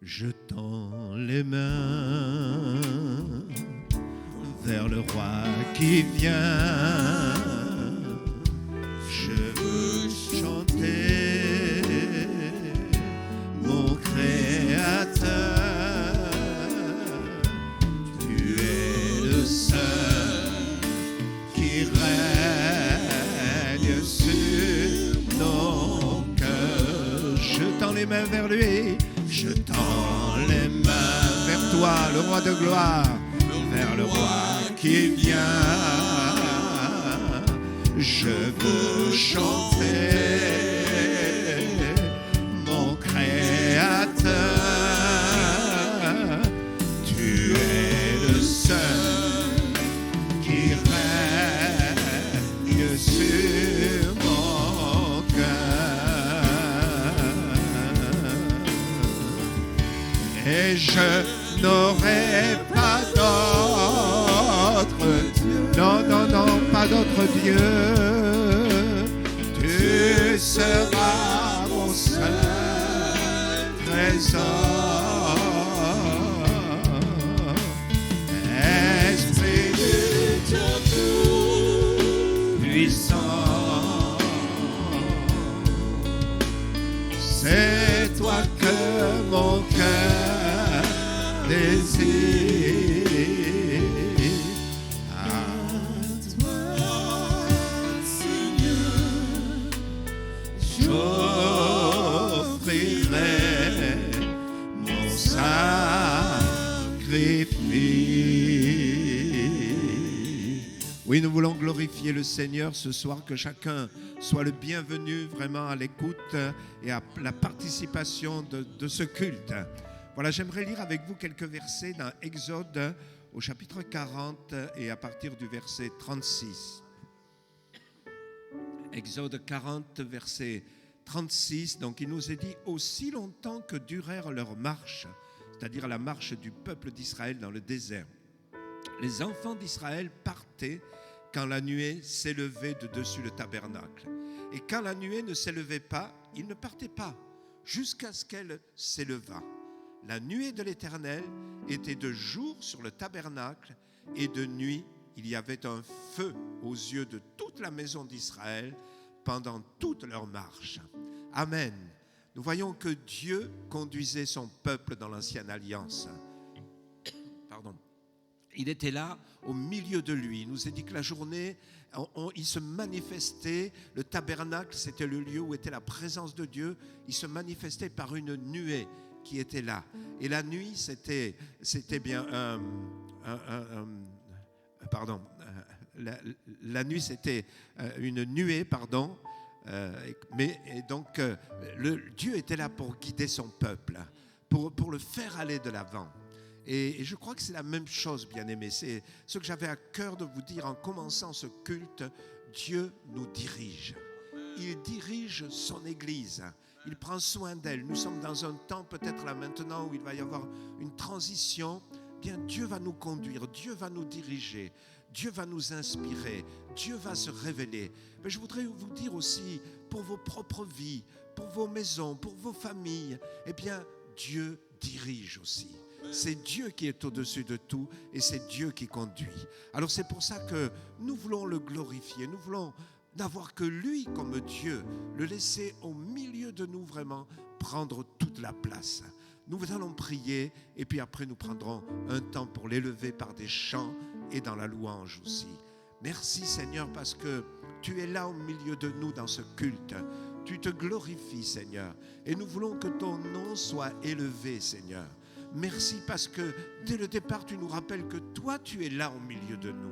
Je tends les mains vers le roi qui vient. Je veux chanter mon Créateur. Tu es le seul qui règne sur nos cœurs. Je tends les mains vers lui. Je tends les mains vers toi, le roi de gloire, vers le roi qui vient. Je veux chanter mon Créateur. Tu es le seul qui règne sur mon cœur. Et je n'aurai pas d'autre Dieu. Non, non, non, pas d'autre Dieu. Tu seras mon seul trésor. Esprit du Dieu tout-puissant, c'est toi que mon cœur désire. À toi, Seigneur, j'offrirai mon sacrifice. Oui, nous voulons glorifier le Seigneur ce soir, que chacun soit le bienvenu vraiment à l'écoute et à la participation de ce culte. Voilà, j'aimerais lire avec vous quelques versets dans Exode au chapitre 40 et à partir du verset 36. Exode 40, verset 36. Donc il nous est dit: aussi longtemps que durèrent leurs marches, c'est-à-dire la marche du peuple d'Israël dans le désert, les enfants d'Israël partaient quand la nuée s'élevait de dessus le tabernacle. Et quand la nuée ne s'élevait pas, ils ne partaient pas, jusqu'à ce qu'elle s'élevât. La nuée de l'Éternel était de jour sur le tabernacle, et de nuit, il y avait un feu aux yeux de toute la maison d'Israël pendant toute leur marche. Amen. Nous voyons que Dieu conduisait son peuple dans l'ancienne alliance. Pardon. Il était là au milieu de lui. Il nous a dit que la journée, il se manifestait. Le tabernacle, c'était le lieu où était la présence de Dieu. Il se manifestait par une nuée qui était là. Et la nuit, c'était bien la nuit, c'était une nuée, pardon. Dieu était là pour guider son peuple, pour le faire aller de l'avant. Et je crois que c'est la même chose, bien-aimés. C'est ce que j'avais à cœur de vous dire en commençant ce culte. Dieu nous dirige. Il dirige son Église. Il prend soin d'elle. Nous sommes dans un temps peut-être là maintenant où il va y avoir une transition. Bien, Dieu va nous conduire, Dieu va nous diriger, Dieu va nous inspirer, Dieu va se révéler. Mais je voudrais vous dire aussi, pour vos propres vies, pour vos maisons, pour vos familles, eh bien, Dieu dirige aussi. C'est Dieu qui est au-dessus de tout et c'est Dieu qui conduit. Alors c'est pour ça que nous voulons le glorifier, nous voulons n'avoir que lui comme Dieu, le laisser au milieu de nous vraiment prendre toute la place. Nous allons prier et puis après nous prendrons un temps pour l'élever par des chants et dans la louange aussi. Merci Seigneur parce que tu es là au milieu de nous dans ce culte. Tu te glorifies Seigneur et nous voulons que ton nom soit élevé Seigneur. Merci parce que dès le départ tu nous rappelles que toi tu es là au milieu de nous.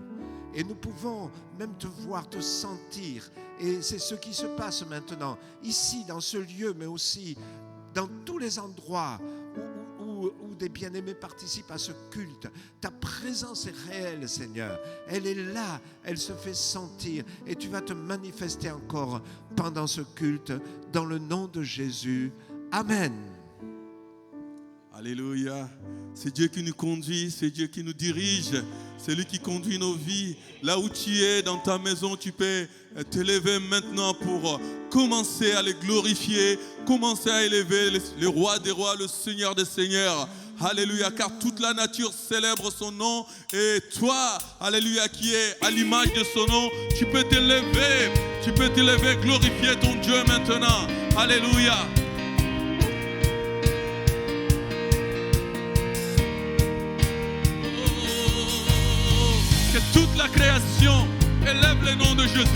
Et nous pouvons même te voir, te sentir. Et c'est ce qui se passe maintenant, ici, dans ce lieu, mais aussi dans tous les endroits où des bien-aimés participent à ce culte. Ta présence est réelle, Seigneur. Elle est là, elle se fait sentir. Et tu vas te manifester encore pendant ce culte, dans le nom de Jésus. Amen. Alléluia. C'est Dieu qui nous conduit, c'est Dieu qui nous dirige. C'est lui qui conduit nos vies. Là où tu es, dans ta maison, tu peux t'élever maintenant pour commencer à le glorifier, commencer à élever le roi des rois, le Seigneur des seigneurs. Alléluia, car toute la nature célèbre son nom. Et toi, alléluia, qui est à l'image de son nom, tu peux t'élever, glorifier ton Dieu maintenant. Alléluia. Que toute la création élève le nom de Jésus.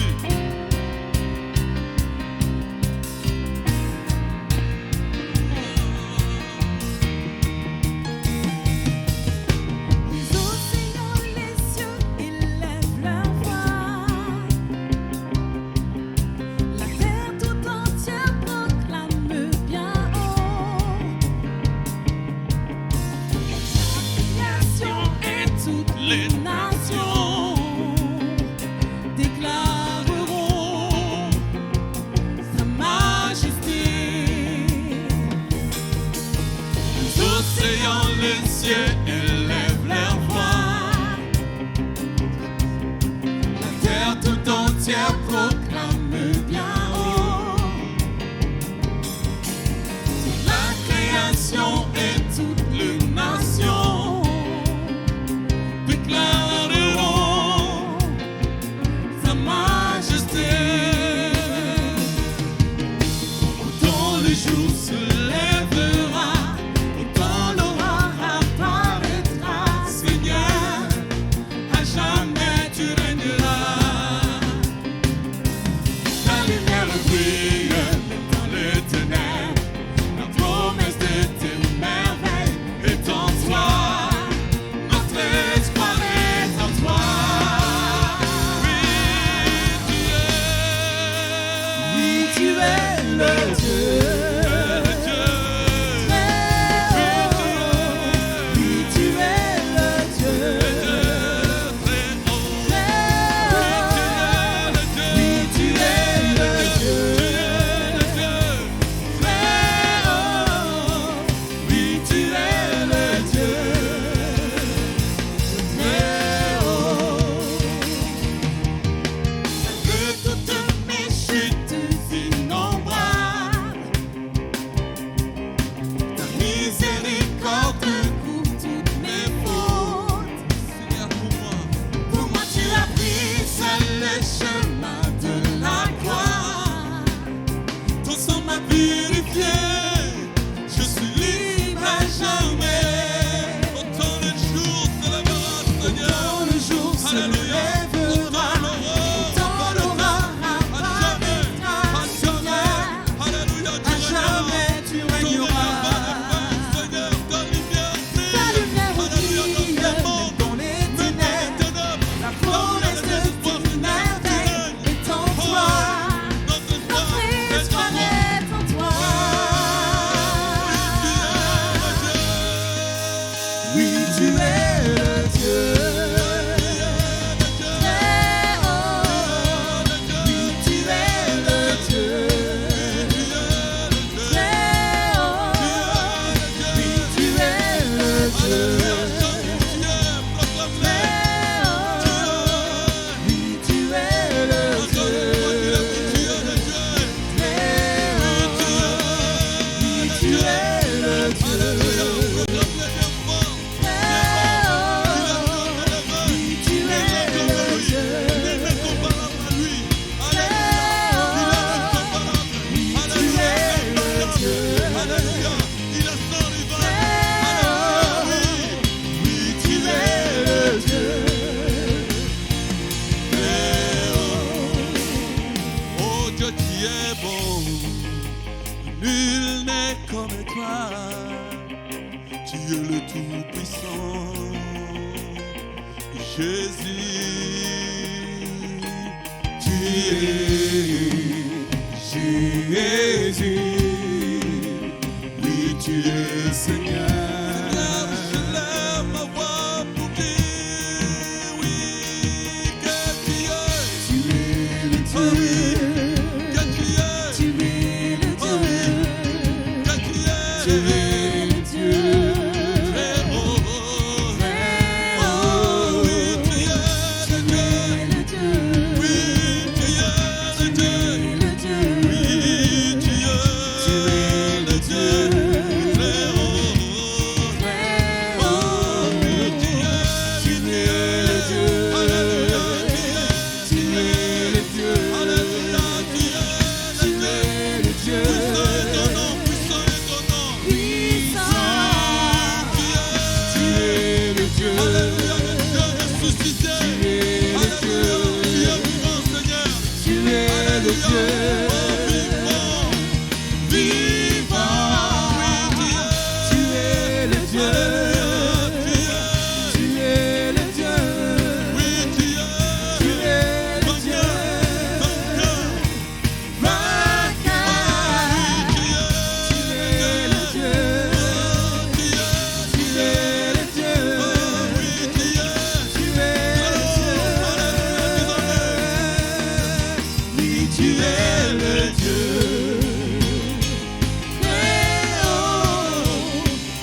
Les océans, les cieux élèvent leur voix. La terre tout entière proclame bien haut. La création et toutes les nations déclareront sa majesté. Les océans, les cieux élèvent leur voix. La terre tout entière proclame bien haut. La création et toutes les nations déclareront sa majesté. Quand le jour se lèvera et quand l'aurore apparaîtra, Tu es le Tout-Puissant. Jésus, tu es Jésus. Oui, tu es Seigneur. Je lève ma voix pour dire oui, que tu es. Tu es le Oh oui, Dieu. que tu es. Tu es le Oh oui, Dieu. que tu es. Tu es le Dieu. Très haut. Très Oh haut. oui, tu es Tu le Dieu. es le Dieu. Oui, tu es le Tu Dieu. es le Dieu. Oui, tu es le Dieu. Très haut. Très Oh haut. oui, tu es Tu es le Dieu. Alléluia, Tu es le Dieu. Alléluia, tu es Tu le Dieu. es le Dieu. Puissant est ton nom, puissant est ton nom. Puissant. Tu es. Tu es le Dieu. Alléluia, le Dieu ressuscité. Tu es le Alléluia, Dieu. tu es vivant, Seigneur. Tu es le Dieu. Oh, vivant, vivant. Oui, Tu es le Dieu. Alléluia, Tu es le Dieu. oui, tu Tu es. es le Dieu. Vainqueur. Tu es le Dieu. Tu es le Dieu. Tu es le Dieu. Oui, tu es le Dieu. Très haut.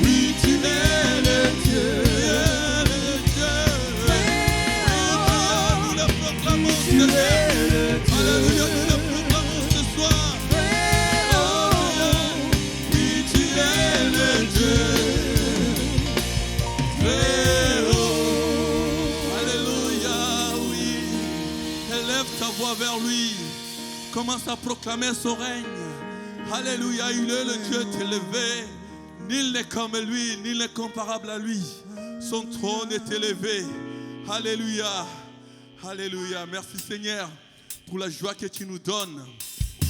Oui, tu es le Dieu. Tu es le Dieu. Alléluia, nous le proclamons ce soir. Très haut. Oui, tu es le Dieu. Très haut. Alléluia, oui. Élève ta voix vers lui. Commence à proclamer son règne. Alléluia, il est le Dieu élevé. Nul n'est comme lui, nul n'est comparable à lui. Son trône est élevé. Alléluia. Alléluia. Merci Seigneur pour la joie que tu nous donnes.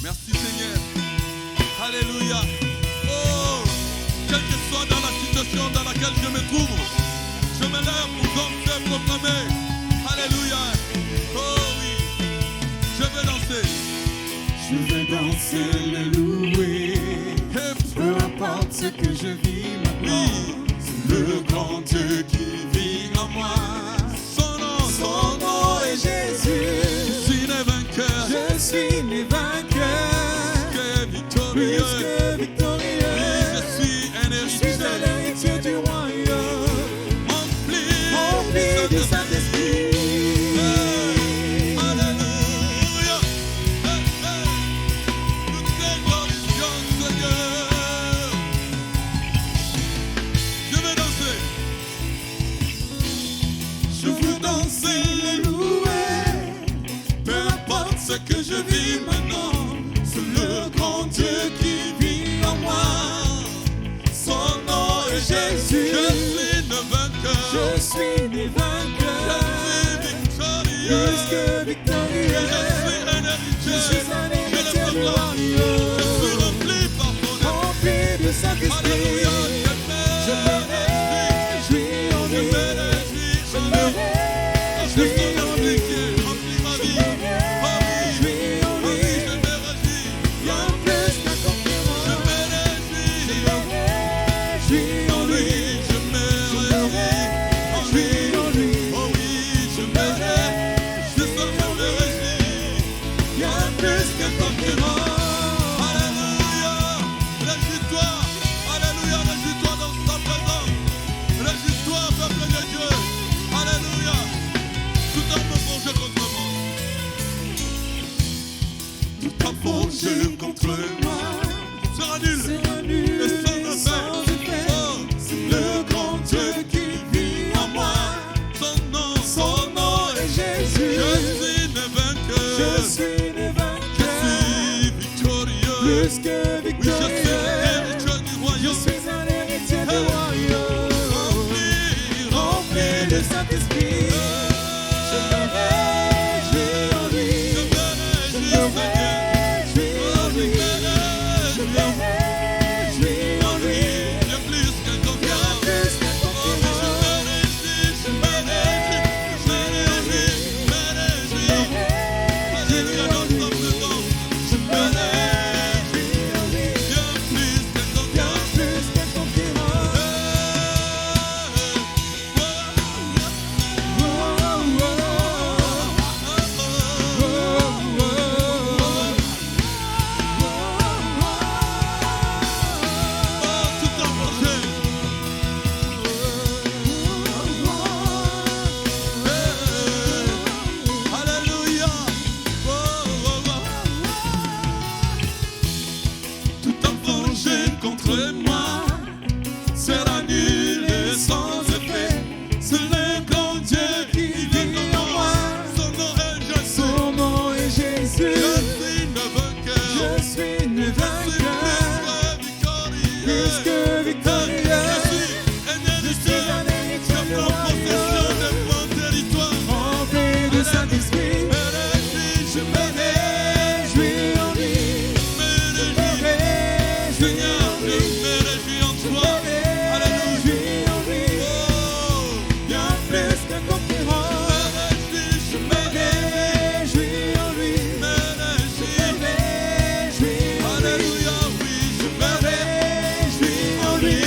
Merci Seigneur. Alléluia. Oh, quelle que soit dans la situation dans laquelle je me trouve, je me lève pour danser, proclamer. Alléluia. Oh oui, je veux danser. Je veux danser, le louer. Et Peu importe ce que je vis maintenant, c'est le grand Dieu qui vit en moi. son nom, Son nom est Jésus. je suis le vainqueur, Je suis né vainqueur, que plus victorieux. que Oui, victorieux. je suis un Je suis un héritier, héritier du royaume, rempli rempli du Saint-Esprit. Alléluia. Toutes les glorifions, Seigneur. Je veux danser. Je veux danser, le louer. Peu importe ce que je vis maintenant, c'est le grand Dieu qui vit en moi. Son nom est Jésus. Je suis le vainqueur. Je suis né Je vainqueur, suis victorieux. plus que Je victorieux. suis un Je suis héritier. un Je le héritier du proclame. Je suis royaume, rempli par ton esprit. rempli du Saint-Esprit. Alléluia. Je me réjouis en Je lui. me réjouis. Je me réjouis en lui. Remplis ma Je vie. me Oh oui. réjouis en Oh oui, lui. je me réjouis. Bien plus qu'un Je concurrent. me réjouis. Je me réjouis en Oh lui. oui, je me réjouis. Oh oui. Réjouis en lui. Oh oui, je me réjouis. Ce soir, je me réjouis. Bien plus qu'un concurrent. Alléluia. Réjouis-toi. Alléluia. Réjouis-toi dans sa présence. Réjouis-toi, peuple de Dieu. Alléluia. Tout un peu forgé contre moi. Tout a forgé contre moi Sera nul. sera nul Et sans et effet. sans effet. Oh, C'est le grand Dieu qui vit en moi. son nom. Son nom est Jésus. Je suis le vainqueur. Je suis né Je vainqueur, suis victorieux. plus que Oui, je suis victorieux. héritier du Je royaume. suis un héritier du royaume, rempli de Saint-Esprit. Je me réjouis en lui. Je me réjouis, Seigneur. Je me réjouis en lui. Je me réjouis en lui. sera nul et sans effet. C'est le grand Dieu qui vit en moi. Son nom est Jésus. Son nom est Jésus. Je suis le vainqueur. Je suis le vainqueur. Plus que victorieux. Je suis un héritier du royaume. Rempli de Saint-Esprit. Je me réjouis en lui. Je me réjouis en lui. Je me réjouis en lui. Bien plus qu'un concurrent. Je me réjouis en lui. Je me réjouis en lui. Je me réjouis en lui.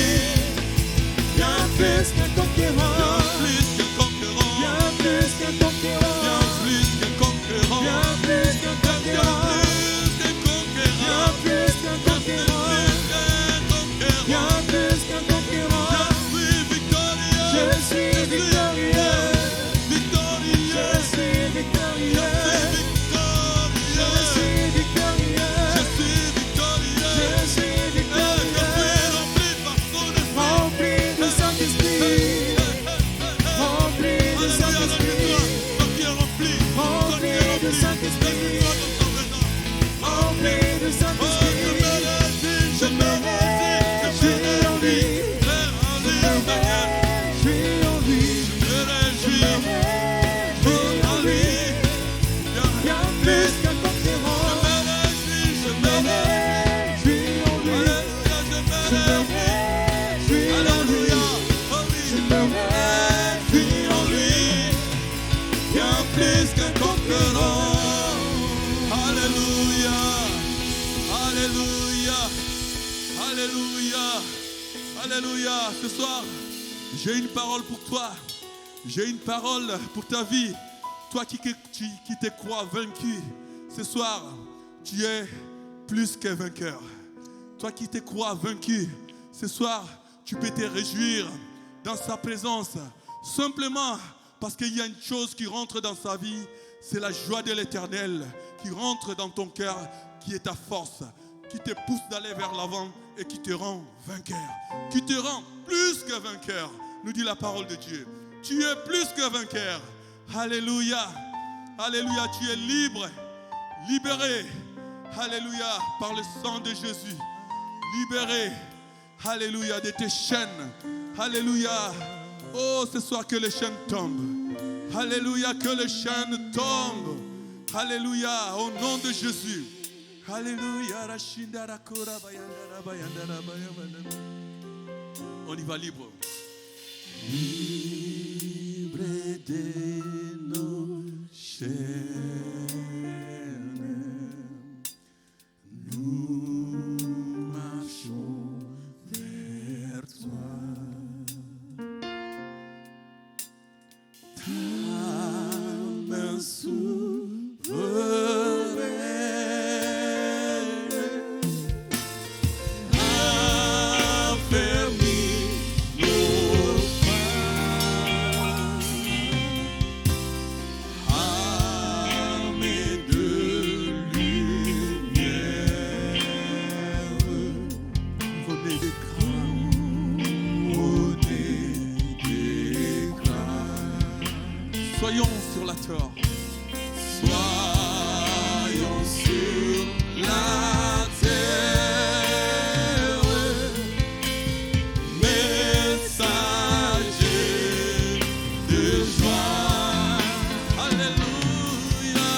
Bien plus qu'un concurrent. Bien plus qu'un concurrent. Bien plus qu'un concurrent. Bien plus qu'un concurrent. Bien plus qu'un concurrent. Je suis victorieux. Je suis victorieux. Je suis victorieux. Je suis victorieux. Rempli de Saint-Esprit. Rempli de Saint-Esprit. Rempli de Saint-Esprit. Rempli de Saint-Esprit. Je me réjouis en lui. Je me réjouis en lui. Je me réjouis en lui. Bien plus qu'un concurrent. Je me réjouis en lui. Je me réjouis en lui. Je me réjouis en lui. Bien plus qu'un concurrent. Alléluia. Alléluia. Alléluia. Alléluia. Ce soir, j'ai une parole pour toi. J'ai une parole pour ta vie. Toi qui te crois vaincu, ce soir, tu es plus que vainqueur. Toi qui te crois vaincu, ce soir, tu peux te réjouir dans sa présence. Simplement parce qu'il y a une chose qui rentre dans sa vie, c'est la joie de l'Éternel qui rentre dans ton cœur, qui est ta force, qui te pousse d'aller vers l'avant et qui te rend vainqueur. Qui te rend plus que vainqueur, nous dit la parole de Dieu. Tu es plus que vainqueur. Alléluia. Alléluia, tu es libre, libéré. Alléluia, par le sang de Jésus. Libéré. Alléluia, de tes chaînes. Alléluia. Oh, ce soir que les chaînes tombent. Alléluia, que les chaînes tombent. Alléluia, au nom de Jésus. Alléluia. On y va libre. Libre de nos chaînes, nous marchons vers toi. Ta main souveraine a permis nos pas, armés de lumière, venez d'écran, Soyons sur la terre. soyons sur la terre, messagers de joie. Alléluia.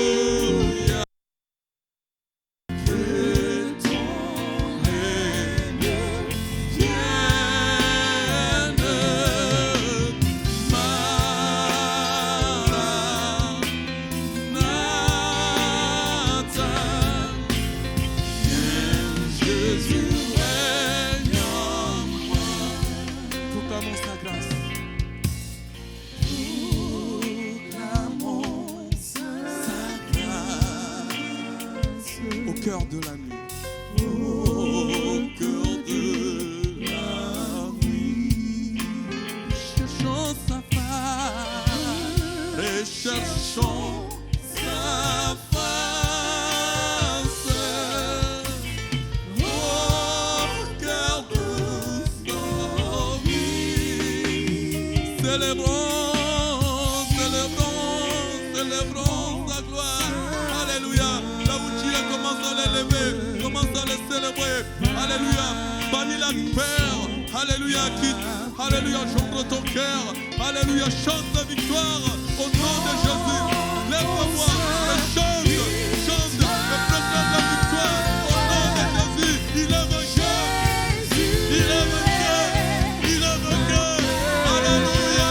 Alléluia. Que ton règne vienne, Maranatha. Viens Jésus, règne en moi. Proclamons sa grâce. Proclamons sa grâce Au cœur de la nuit. au cœur de la nuit. Cherchons sa face. Et cherchons sa face. Célébrons ta gloire. Alléluia. Là où tu es, commence à l'élever. Commence à le célébrer. Alléluia. Bannis la peur. Alléluia. Quitte. Alléluia. J'ouvre ton cœur. Alléluia. Chante la victoire. Au nom de Jésus. Lève-toi et chante. Chante et proclame la victoire. Au nom de Jésus. Il est vainqueur. Il est vainqueur. Il est vainqueur. Alléluia.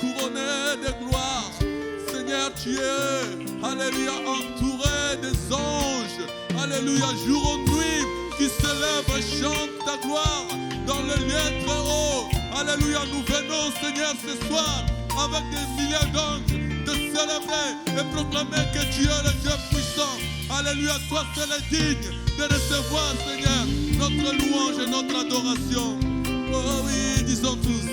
Couronné de gloire, Seigneur, tu es, alléluia, entouré des anges, alléluia, jour et nuit, qui s'élèvent et chantent ta gloire dans le lieu très haut, alléluia, nous venons, Seigneur, ce soir, avec des milliers d'anges, te célébrer et proclamer que tu es le Dieu puissant, alléluia, toi seul est digne de recevoir, Seigneur, notre louange et notre adoration. Oh oui, disons tous.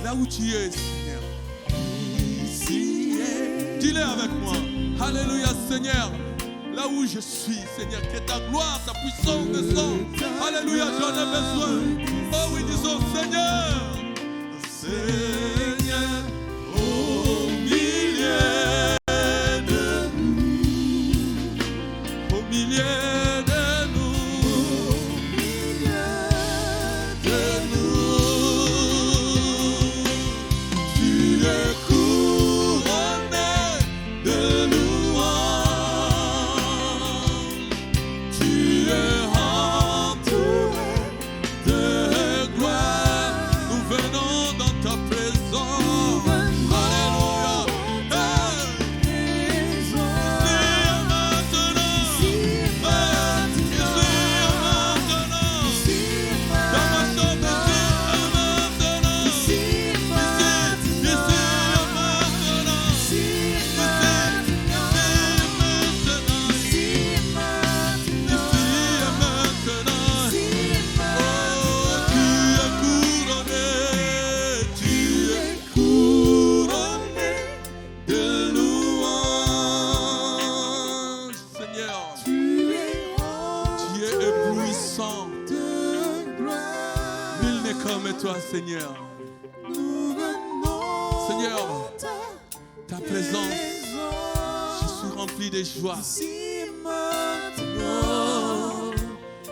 Là où tu es, Seigneur. Dis-le avec moi. Alléluia, Seigneur. Là où je suis, Seigneur, que ta gloire, ta puissance descende. Alléluia, j'en ai besoin. Oh oui, disons, Seigneur. Seigneur, au milieu de nous. Au milieu. Seigneur, Seigneur, ta présence, je suis rempli de joie.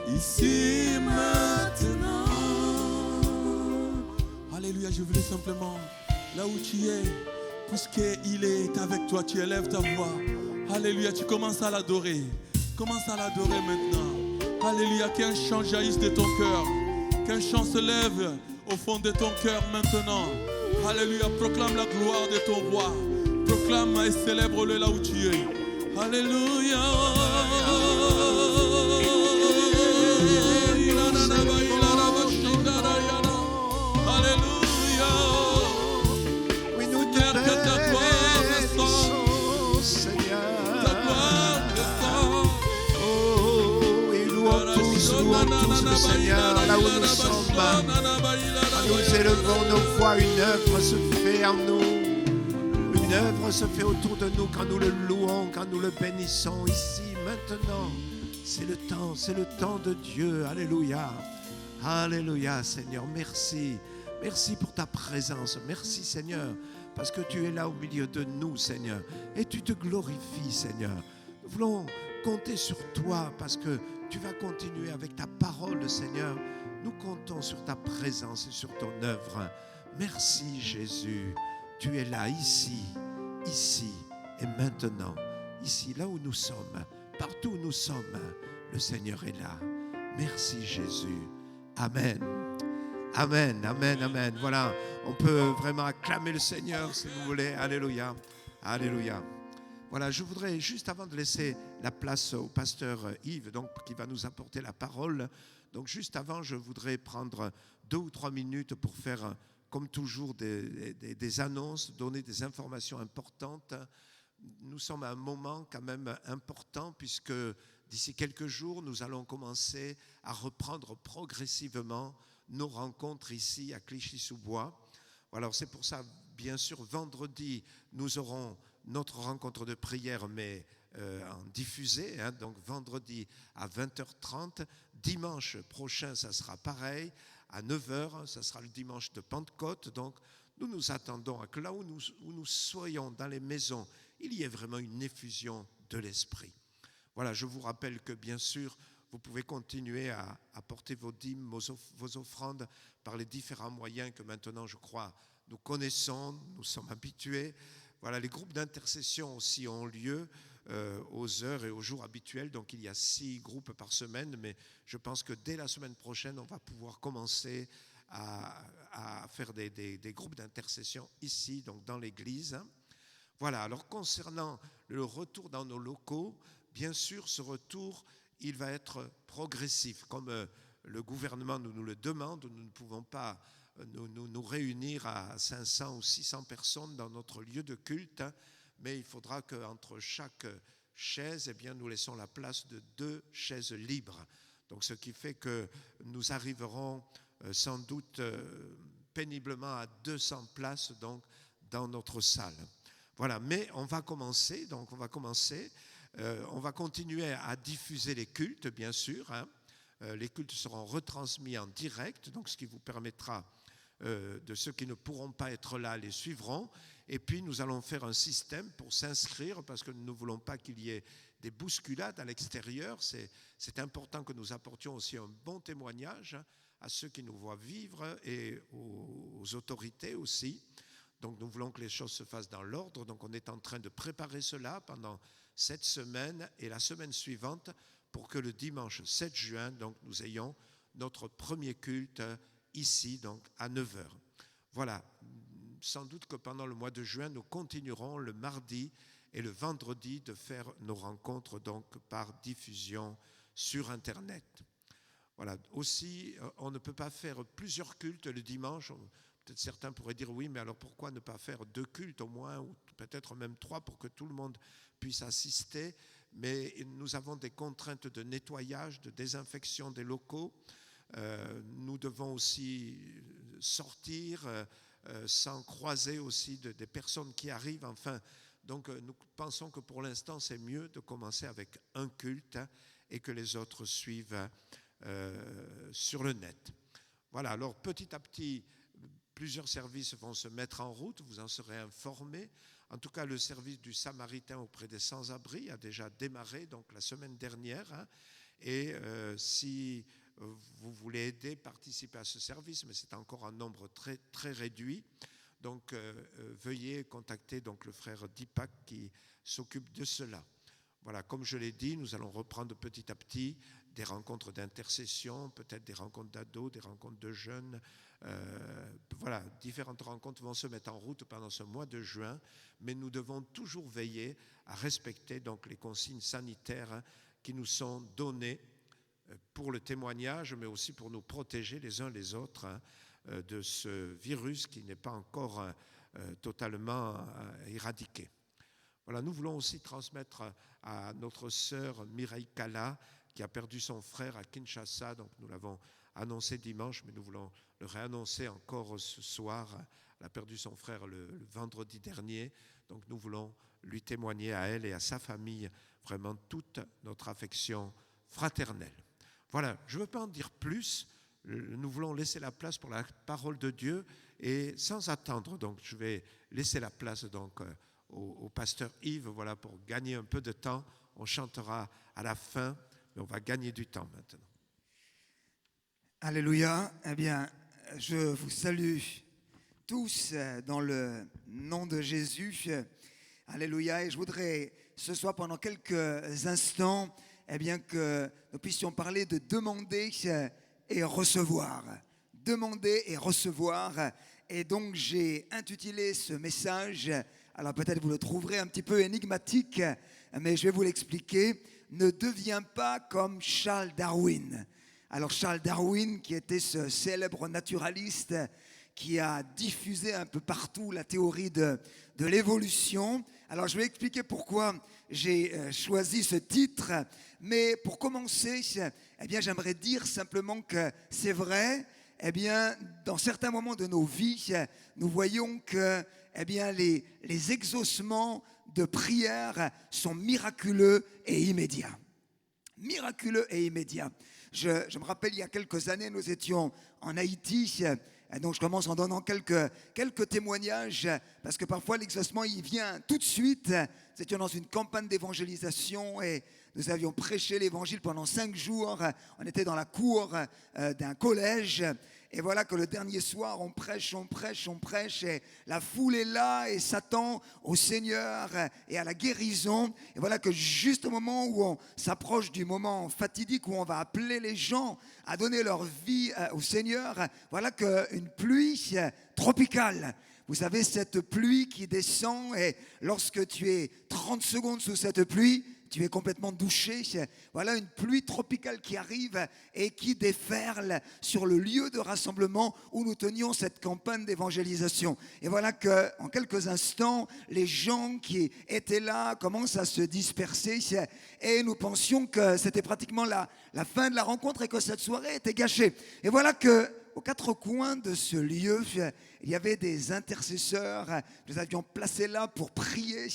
Ici maintenant. Alléluia, je voulais simplement, là où tu es, puisqu'il est avec toi, tu élèves ta voix. Alléluia, tu commences à l'adorer. Commence à l'adorer maintenant. Alléluia, qu'un chant jaillisse de ton cœur. Qu'un chant se lève au fond de ton cœur maintenant. Alléluia, proclame la gloire de ton roi. Proclame et célèbre-le là où tu es. Alléluia. Alléluia. Oui, nous te bénissons, Seigneur. Ta gloire descend. Oh, et louons tous le Seigneur là où nous sommes. Nous élevons nos voix, une œuvre se fait en nous. Une œuvre se fait autour de nous quand nous le louons, quand nous le bénissons ici, maintenant. C'est le temps de Dieu. Alléluia. Alléluia, Seigneur. Merci. Merci pour ta présence. Merci, Seigneur, parce que tu es là au milieu de nous, Seigneur. Et tu te glorifies, Seigneur. Nous voulons compter sur toi parce que tu vas continuer avec ta parole, Seigneur. Nous comptons sur ta présence et sur ton œuvre. Merci, Jésus. Tu es là, ici et maintenant. Ici, là où nous sommes, partout où nous sommes, le Seigneur est là. Merci, Jésus. Amen. Amen, amen, amen. Voilà, on peut vraiment acclamer le Seigneur si vous voulez. Alléluia, alléluia. Voilà, je voudrais, juste avant de laisser la place au pasteur Yves, donc, qui va nous apporter la parole, donc juste avant, je voudrais prendre 2 ou 3 minutes pour faire, comme toujours, des annonces, donner des informations importantes. Nous sommes à un moment quand même important, puisque d'ici quelques jours, nous allons commencer à reprendre progressivement nos rencontres ici à Clichy-sous-Bois. Alors c'est pour ça, bien sûr, vendredi, nous aurons notre rencontre de prière, mais en diffusé, donc vendredi à 20h30. Dimanche prochain, ça sera pareil, à 9h, ça sera le dimanche de Pentecôte. Donc nous nous attendons à que là où nous soyons dans les maisons, il y ait vraiment une effusion de l'Esprit. Voilà, je vous rappelle que bien sûr, vous pouvez continuer à apporter vos dîmes, vos offrandes par les différents moyens que maintenant, je crois, nous connaissons, nous sommes habitués. Voilà, les groupes d'intercession aussi ont lieu aux heures et aux jours habituels. Donc, il y a 6 groupes par semaine, mais je pense que dès la semaine prochaine, on va pouvoir commencer à faire des groupes d'intercession ici, donc dans l'église. Voilà, alors concernant le retour dans nos locaux, bien sûr, ce retour, il va être progressif. Comme le gouvernement nous le demande, nous ne pouvons pas nous réunir à 500 ou 600 personnes dans notre lieu de culte, mais il faudra qu'entre chaque chaise, eh bien, nous laissons la place de 2 chaises libres. Donc, ce qui fait que nous arriverons sans doute péniblement à 200 places donc, dans notre salle. Voilà, mais on va commencer, on va continuer à diffuser les cultes, bien sûr. Les cultes seront retransmis en direct, donc ce qui vous permettra de ceux qui ne pourront pas être là, les suivront. Et puis, nous allons faire un système pour s'inscrire, parce que nous ne voulons pas qu'il y ait des bousculades à l'extérieur. C'est important que nous apportions aussi un bon témoignage à ceux qui nous voient vivre et aux autorités aussi. Donc, nous voulons que les choses se fassent dans l'ordre. Donc, on est en train de préparer cela pendant cette semaine et la semaine suivante pour que le dimanche 7 juin, donc, nous ayons notre premier culte ici, donc à 9h. Voilà, sans doute que pendant le mois de juin, nous continuerons le mardi et le vendredi de faire nos rencontres donc par diffusion sur Internet. Voilà, aussi, on ne peut pas faire plusieurs cultes le dimanche. Peut-être certains pourraient dire oui, mais alors pourquoi ne pas faire 2 cultes au moins, ou peut-être même 3 pour que tout le monde puisse assister. Mais nous avons des contraintes de nettoyage, de désinfection des locaux. Nous devons aussi sortir sans croiser aussi des personnes qui arrivent. Enfin, donc nous pensons que pour l'instant, c'est mieux de commencer avec un culte et que les autres suivent sur le net. Voilà, alors petit à petit, plusieurs services vont se mettre en route, vous en serez informés. En tout cas, le service du Samaritain auprès des sans-abri a déjà démarré, donc la semaine dernière. Et si vous voulez aider, participer à ce service, mais c'est encore un nombre très, très réduit. Donc, veuillez contacter donc, le frère Dipak qui s'occupe de cela. Voilà, comme je l'ai dit, nous allons reprendre petit à petit des rencontres d'intercession, peut-être des rencontres d'ados, des rencontres de jeunes. Voilà, différentes rencontres vont se mettre en route pendant ce mois de juin, mais nous devons toujours veiller à respecter donc les consignes sanitaires qui nous sont données pour le témoignage, mais aussi pour nous protéger les uns les autres de ce virus qui n'est pas encore totalement éradiqué. Voilà, nous voulons aussi transmettre à notre sœur Mireille Kala, qui a perdu son frère à Kinshasa. Donc nous l'avons annoncé dimanche, mais nous voulons le réannoncer encore ce soir. Elle a perdu son frère le vendredi dernier. Donc nous voulons lui témoigner à elle et à sa famille vraiment toute notre affection fraternelle. Voilà, je ne veux pas en dire plus. Nous voulons laisser la place pour la parole de Dieu. Et sans attendre, donc je vais laisser la place donc au pasteur Yves, voilà, pour gagner un peu de temps. On chantera à la fin, mais on va gagner du temps maintenant. Alléluia. Eh bien, je vous salue tous dans le nom de Jésus. Alléluia. Et je voudrais ce soir, pendant quelques instants, eh bien, que nous puissions parler de demander et recevoir. Demander et recevoir. Et donc, j'ai intitulé ce message, alors peut-être vous le trouverez un petit peu énigmatique, mais je vais vous l'expliquer. Ne deviens pas comme Charles Darwin. Alors Charles Darwin, qui était ce célèbre naturaliste qui a diffusé un peu partout la théorie de l'évolution. Alors je vais expliquer pourquoi j'ai choisi ce titre, mais pour commencer, eh bien, j'aimerais dire simplement que c'est vrai, eh bien, dans certains moments de nos vies, nous voyons que eh bien, les exaucements de prière sont miraculeux et immédiats. Miraculeux et immédiats. Je me rappelle, il y a quelques années, nous étions en Haïti. Donc je commence en donnant quelques témoignages, parce que parfois l'exaucement, il vient tout de suite. Nous étions dans une campagne d'évangélisation et nous avions prêché l'évangile pendant 5 jours. On était dans la cour d'un collège. Et voilà que le dernier soir, on prêche, et la foule est là et s'attend au Seigneur et à la guérison. Et voilà que juste au moment où on s'approche du moment fatidique où on va appeler les gens à donner leur vie au Seigneur, voilà qu'une pluie tropicale, vous savez, cette pluie qui descend, et lorsque tu es 30 secondes sous cette pluie, tu es complètement douché. Voilà une pluie tropicale qui arrive et qui déferle sur le lieu de rassemblement où nous tenions cette campagne d'évangélisation. Et voilà qu'en quelques instants, les gens qui étaient là commencent à se disperser et nous pensions que c'était pratiquement la fin de la rencontre et que cette soirée était gâchée. Et voilà que aux 4 coins de ce lieu, il y avait des intercesseurs. Nous avions placé là pour prier,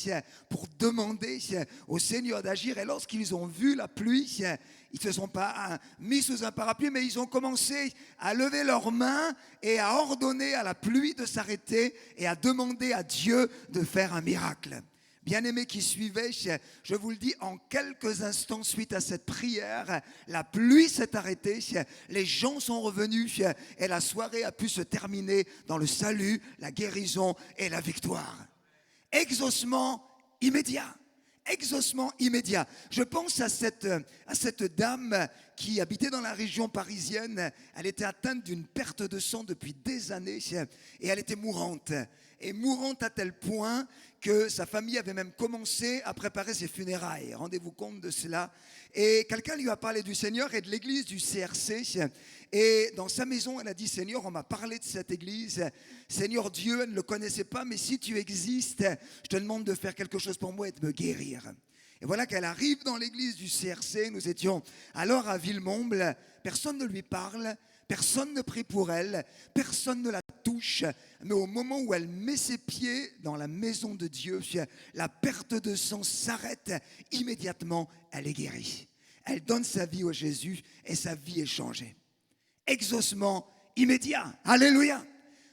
pour demander au Seigneur d'agir. Et lorsqu'ils ont vu la pluie, ils ne se sont pas mis sous un parapluie, mais ils ont commencé à lever leurs mains et à ordonner à la pluie de s'arrêter et à demander à Dieu de faire un miracle. Bien-aimés qui suivaient, je vous le dis, en quelques instants suite à cette prière, la pluie s'est arrêtée, les gens sont revenus et la soirée a pu se terminer dans le salut, la guérison et la victoire. Exaucement immédiat. Exaucement immédiat. Je pense à cette dame qui habitait dans la région parisienne. Elle était atteinte d'une perte de sang depuis des années et elle était mourante. Et mourante à tel point que sa famille avait même commencé à préparer ses funérailles. Rendez-vous compte de cela. Et quelqu'un lui a parlé du Seigneur et de l'église du CRC. Et dans sa maison, elle a dit, Seigneur, on m'a parlé de cette église. Seigneur Dieu, elle ne le connaissait pas, mais si tu existes, je te demande de faire quelque chose pour moi et de me guérir. Et voilà qu'elle arrive dans l'église du CRC. Nous étions alors à Villemomble. Personne ne lui parle. Personne ne prie pour elle, personne ne la touche, mais au moment où elle met ses pieds dans la maison de Dieu, la perte de sang s'arrête immédiatement, elle est guérie. Elle donne sa vie au Jésus et sa vie est changée. Exaucement immédiat, alléluia.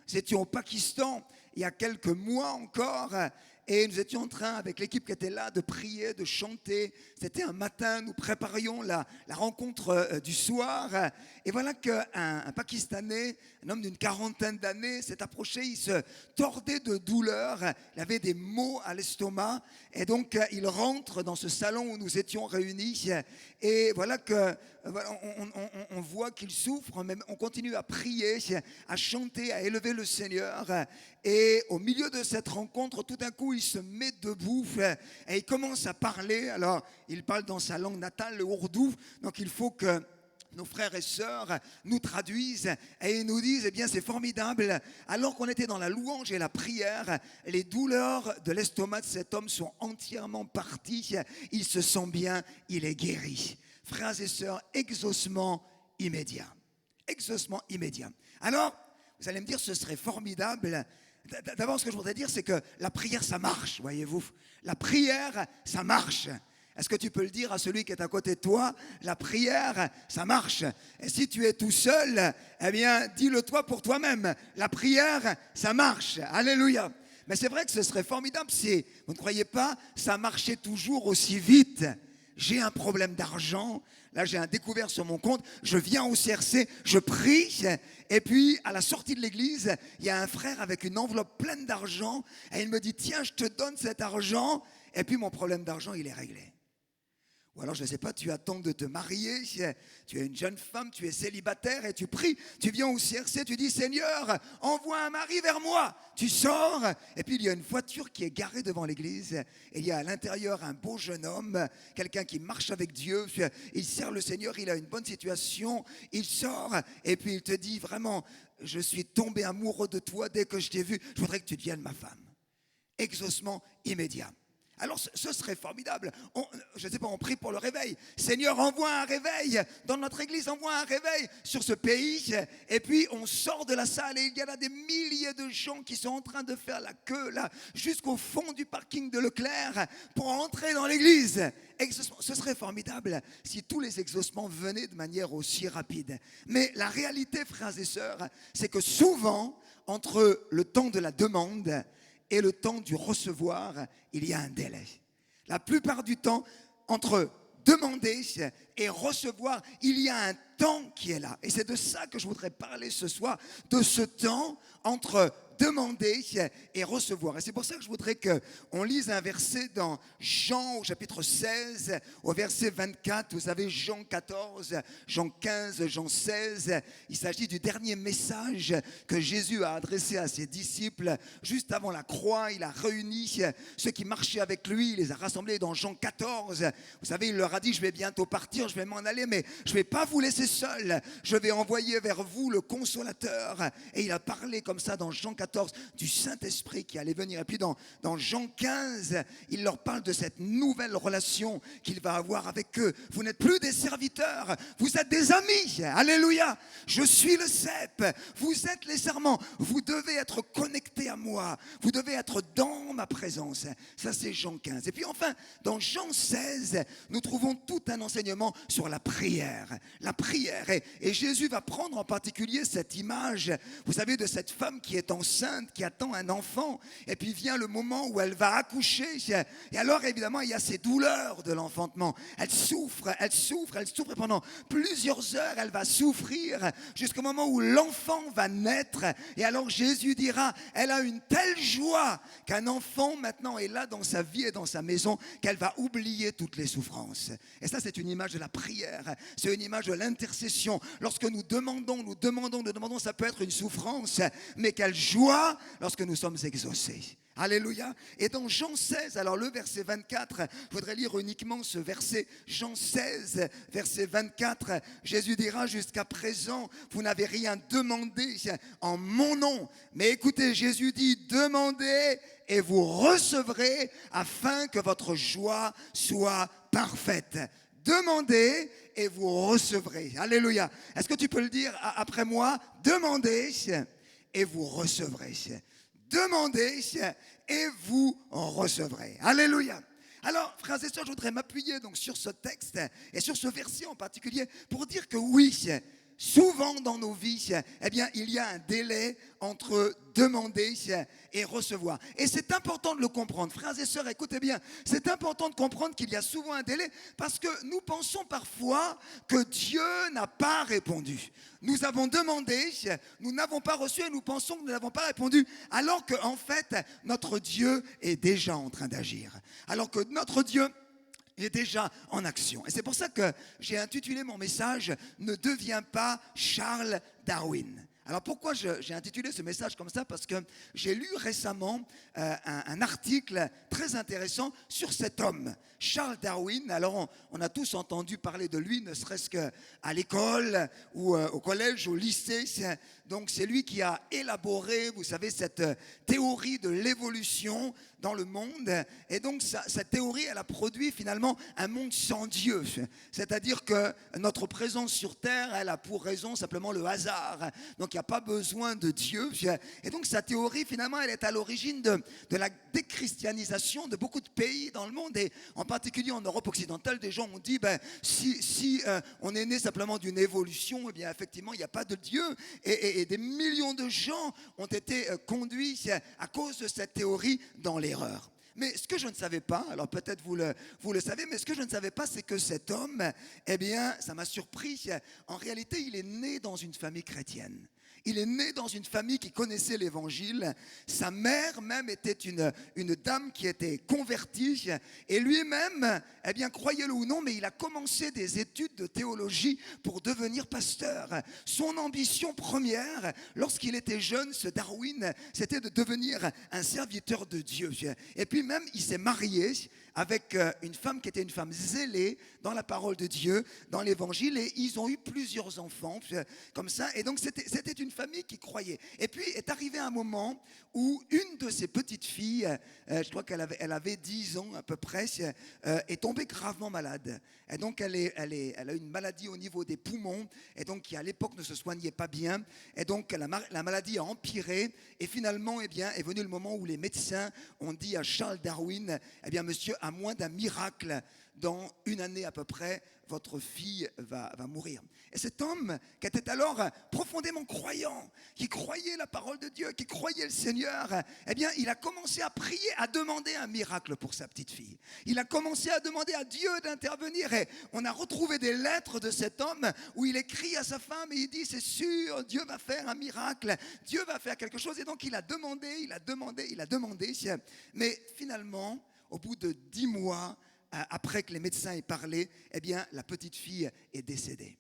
Nous étions au Pakistan il y a quelques mois encore et nous étions en train, avec l'équipe qui était là, de prier, de chanter. C'était un matin, nous préparions la rencontre du soir. Et voilà qu'un Pakistanais, un homme d'une quarantaine d'années, s'est approché. Il se tordait de douleur. Il avait des maux à l'estomac. Et donc, il rentre dans ce salon où nous étions réunis. Et voilà que on voit qu'il souffre, mais on continue à prier, à chanter, à élever le Seigneur. Et au milieu de cette rencontre, tout d'un coup, il se met debout et il commence à parler. Alors, il parle dans sa langue natale, le ourdou. Donc, il faut que nos frères et sœurs nous traduisent et ils nous disent, eh bien c'est formidable, alors qu'on était dans la louange et la prière, les douleurs de l'estomac de cet homme sont entièrement parties, il se sent bien, il est guéri. Frères et sœurs, exaucement immédiat. Exaucement immédiat. Alors, vous allez me dire, ce serait formidable. D'abord, ce que je voudrais dire, c'est que la prière, ça marche, voyez-vous. La prière, ça marche. Est-ce que tu peux le dire à celui qui est à côté de toi? La prière, ça marche. Et si tu es tout seul, eh bien, dis-le toi pour toi-même. La prière, ça marche. Alléluia. Mais c'est vrai que ce serait formidable si, vous ne croyez pas, ça marchait toujours aussi vite. J'ai un problème d'argent. Là, j'ai un découvert sur mon compte. Je viens au CRC, je prie. Et puis, à la sortie de l'église, il y a un frère avec une enveloppe pleine d'argent. Et il me dit, tiens, je te donne cet argent. Et puis, mon problème d'argent, il est réglé. Ou alors, je ne sais pas, tu attends de te marier, tu es une jeune femme, tu es célibataire et tu pries, tu viens au CRC, tu dis, Seigneur, envoie un mari vers moi. Tu sors et puis il y a une voiture qui est garée devant l'église et il y a à l'intérieur un beau jeune homme, quelqu'un qui marche avec Dieu, il sert le Seigneur, il a une bonne situation, il sort et puis il te dit, vraiment, je suis tombé amoureux de toi dès que je t'ai vu, je voudrais que tu deviennes ma femme. Exaucement immédiat. Alors ce serait formidable. Je ne sais pas, on prie pour le réveil. Seigneur, envoie un réveil dans notre église, envoie un réveil sur ce pays. Et puis on sort de la salle et il y a là des milliers de gens qui sont en train de faire la queue là jusqu'au fond du parking de Leclerc pour entrer dans l'église. Ce serait formidable si tous les exaucements venaient de manière aussi rapide. Mais la réalité, frères et sœurs, c'est que souvent, entre le temps de la demande et le temps du recevoir, il y a un délai. La plupart du temps, entre demander et recevoir, il y a un temps qui est là. Et c'est de ça que je voudrais parler ce soir, de ce temps entre demander et recevoir. Et c'est pour ça que je voudrais qu'on lise un verset dans Jean au chapitre 16, au verset 24. Vous savez, Jean 14, Jean 15, Jean 16. Il s'agit du dernier message que Jésus a adressé à ses disciples. Juste avant la croix, il a réuni ceux qui marchaient avec lui. Il les a rassemblés dans Jean 14. Vous savez, il leur a dit, je vais bientôt partir, je vais m'en aller, mais je ne vais pas vous laisser seuls. Je vais envoyer vers vous le Consolateur. Et il a parlé comme ça dans Jean 14. Du Saint-Esprit qui allait venir. Et puis dans Jean 15, il leur parle de cette nouvelle relation qu'il va avoir avec eux. Vous n'êtes plus des serviteurs, vous êtes des amis. Alléluia. Je suis le cep, vous êtes les serments. Vous devez être connectés à moi. Vous devez être dans ma présence. Ça, c'est Jean 15. Et puis enfin, dans Jean 16, nous trouvons tout un enseignement sur la prière. La prière. Et Jésus va prendre en particulier cette image, vous savez, de cette femme qui est enceinte, qui attend un enfant, et puis vient le moment où elle va accoucher, et alors évidemment il y a ces douleurs de l'enfantement, elle souffre, et pendant plusieurs heures elle va souffrir, jusqu'au moment où l'enfant va naître, et alors Jésus dira, elle a une telle joie qu'un enfant maintenant est là dans sa vie et dans sa maison, qu'elle va oublier toutes les souffrances. Et ça, c'est une image de la prière, c'est une image de l'intercession. Lorsque nous demandons, ça peut être une souffrance, mais quelle joie lorsque nous sommes exaucés. Alléluia. Et dans Jean 16, alors le verset 24, je voudrais lire uniquement ce verset, Jean 16, verset 24, Jésus dira, jusqu'à présent, vous n'avez rien demandé en mon nom. Mais écoutez, Jésus dit, demandez et vous recevrez afin que votre joie soit parfaite. Demandez et vous recevrez. Alléluia. Est-ce que tu peux le dire après moi? Demandez et vous recevrez. Demandez et vous recevrez. Alléluia. Alors, frères et sœurs, je voudrais m'appuyer donc sur ce texte et sur ce verset en particulier pour dire que oui, souvent dans nos vies, eh bien, il y a un délai entre demander et recevoir. Et c'est important de le comprendre. Frères et sœurs, écoutez bien, c'est important de comprendre qu'il y a souvent un délai parce que nous pensons parfois que Dieu n'a pas répondu. Nous avons demandé, nous n'avons pas reçu et nous pensons que nous n'avons pas répondu, alors qu'en fait, notre Dieu est déjà en train d'agir. Alors que notre Dieu est déjà en action. Et c'est pour ça que j'ai intitulé mon message « Ne deviens pas Charles Darwin ». Alors pourquoi j'ai intitulé ce message comme ça? Parce que j'ai lu récemment un article très intéressant sur cet homme, Charles Darwin. Alors on a tous entendu parler de lui, ne serait-ce qu'à l'école ou au collège, au lycée. Donc c'est lui qui a élaboré, vous savez, cette théorie de l'évolution dans le monde. Et donc cette théorie, elle a produit finalement un monde sans Dieu. C'est-à-dire que notre présence sur Terre, elle a pour raison simplement le hasard. Donc il n'y a pas besoin de Dieu. Et donc sa théorie, finalement, elle est à l'origine de la déchristianisation de beaucoup de pays dans le monde. Et en particulier en Europe occidentale, des gens ont dit, si on est né simplement d'une évolution, eh bien effectivement, il n'y a pas de Dieu. Et des millions de gens ont été conduits à cause de cette théorie dans l'erreur. Mais ce que je ne savais pas, alors peut-être vous le savez, mais ce que je ne savais pas, c'est que cet homme, eh bien, ça m'a surpris. En réalité, il est né dans une famille chrétienne. Il est né dans une famille qui connaissait l'évangile. Sa mère même était une dame qui était convertie. Et lui-même, eh bien, croyez-le ou non, mais il a commencé des études de théologie pour devenir pasteur. Son ambition première, lorsqu'il était jeune, ce Darwin, c'était de devenir un serviteur de Dieu. Et puis même, il s'est marié avec une femme qui était une femme zélée dans la parole de Dieu, dans l'évangile, et ils ont eu plusieurs enfants, comme ça, et donc c'était une famille qui croyait. Et puis est arrivé un moment où une de ses petites filles, je crois qu'elle avait 10 ans à peu près, est tombée gravement malade. Et donc elle a une maladie au niveau des poumons, et donc qui à l'époque ne se soignait pas bien, et donc la maladie a empiré, et finalement, eh bien, est venu le moment où les médecins ont dit à Charles Darwin, eh bien monsieur, à moins d'un miracle, dans une année à peu près, votre fille va mourir. Et cet homme, qui était alors profondément croyant, qui croyait la parole de Dieu, qui croyait le Seigneur, eh bien, il a commencé à prier, à demander un miracle pour sa petite fille. Il a commencé à demander à Dieu d'intervenir. Et on a retrouvé des lettres de cet homme où il écrit à sa femme et il dit, c'est sûr, Dieu va faire un miracle, Dieu va faire quelque chose. Et donc, il a demandé. Mais finalement, au bout de 10 mois, après que les médecins aient parlé, eh bien, la petite fille est décédée.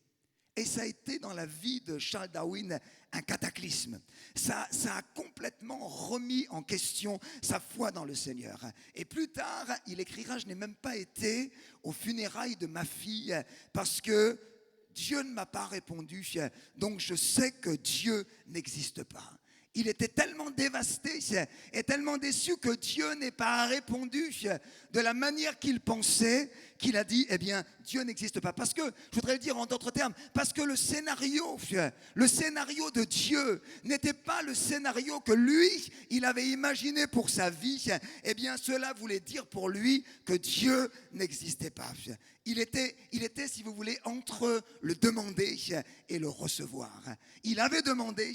Et ça a été dans la vie de Charles Darwin un cataclysme. Ça a complètement remis en question sa foi dans le Seigneur. Et plus tard, il écrira, je n'ai même pas été aux funérailles de ma fille parce que Dieu ne m'a pas répondu, donc je sais que Dieu n'existe pas. Il était tellement dévasté et tellement déçu que Dieu n'ait pas répondu de la manière qu'il pensait, qu'il a dit, eh bien, Dieu n'existe pas. Parce que, je voudrais le dire en d'autres termes, parce que le scénario de Dieu n'était pas le scénario que lui, il avait imaginé pour sa vie. Eh bien, cela voulait dire pour lui que Dieu n'existait pas. Il était, si vous voulez, entre le demander et le recevoir. Il avait demandé,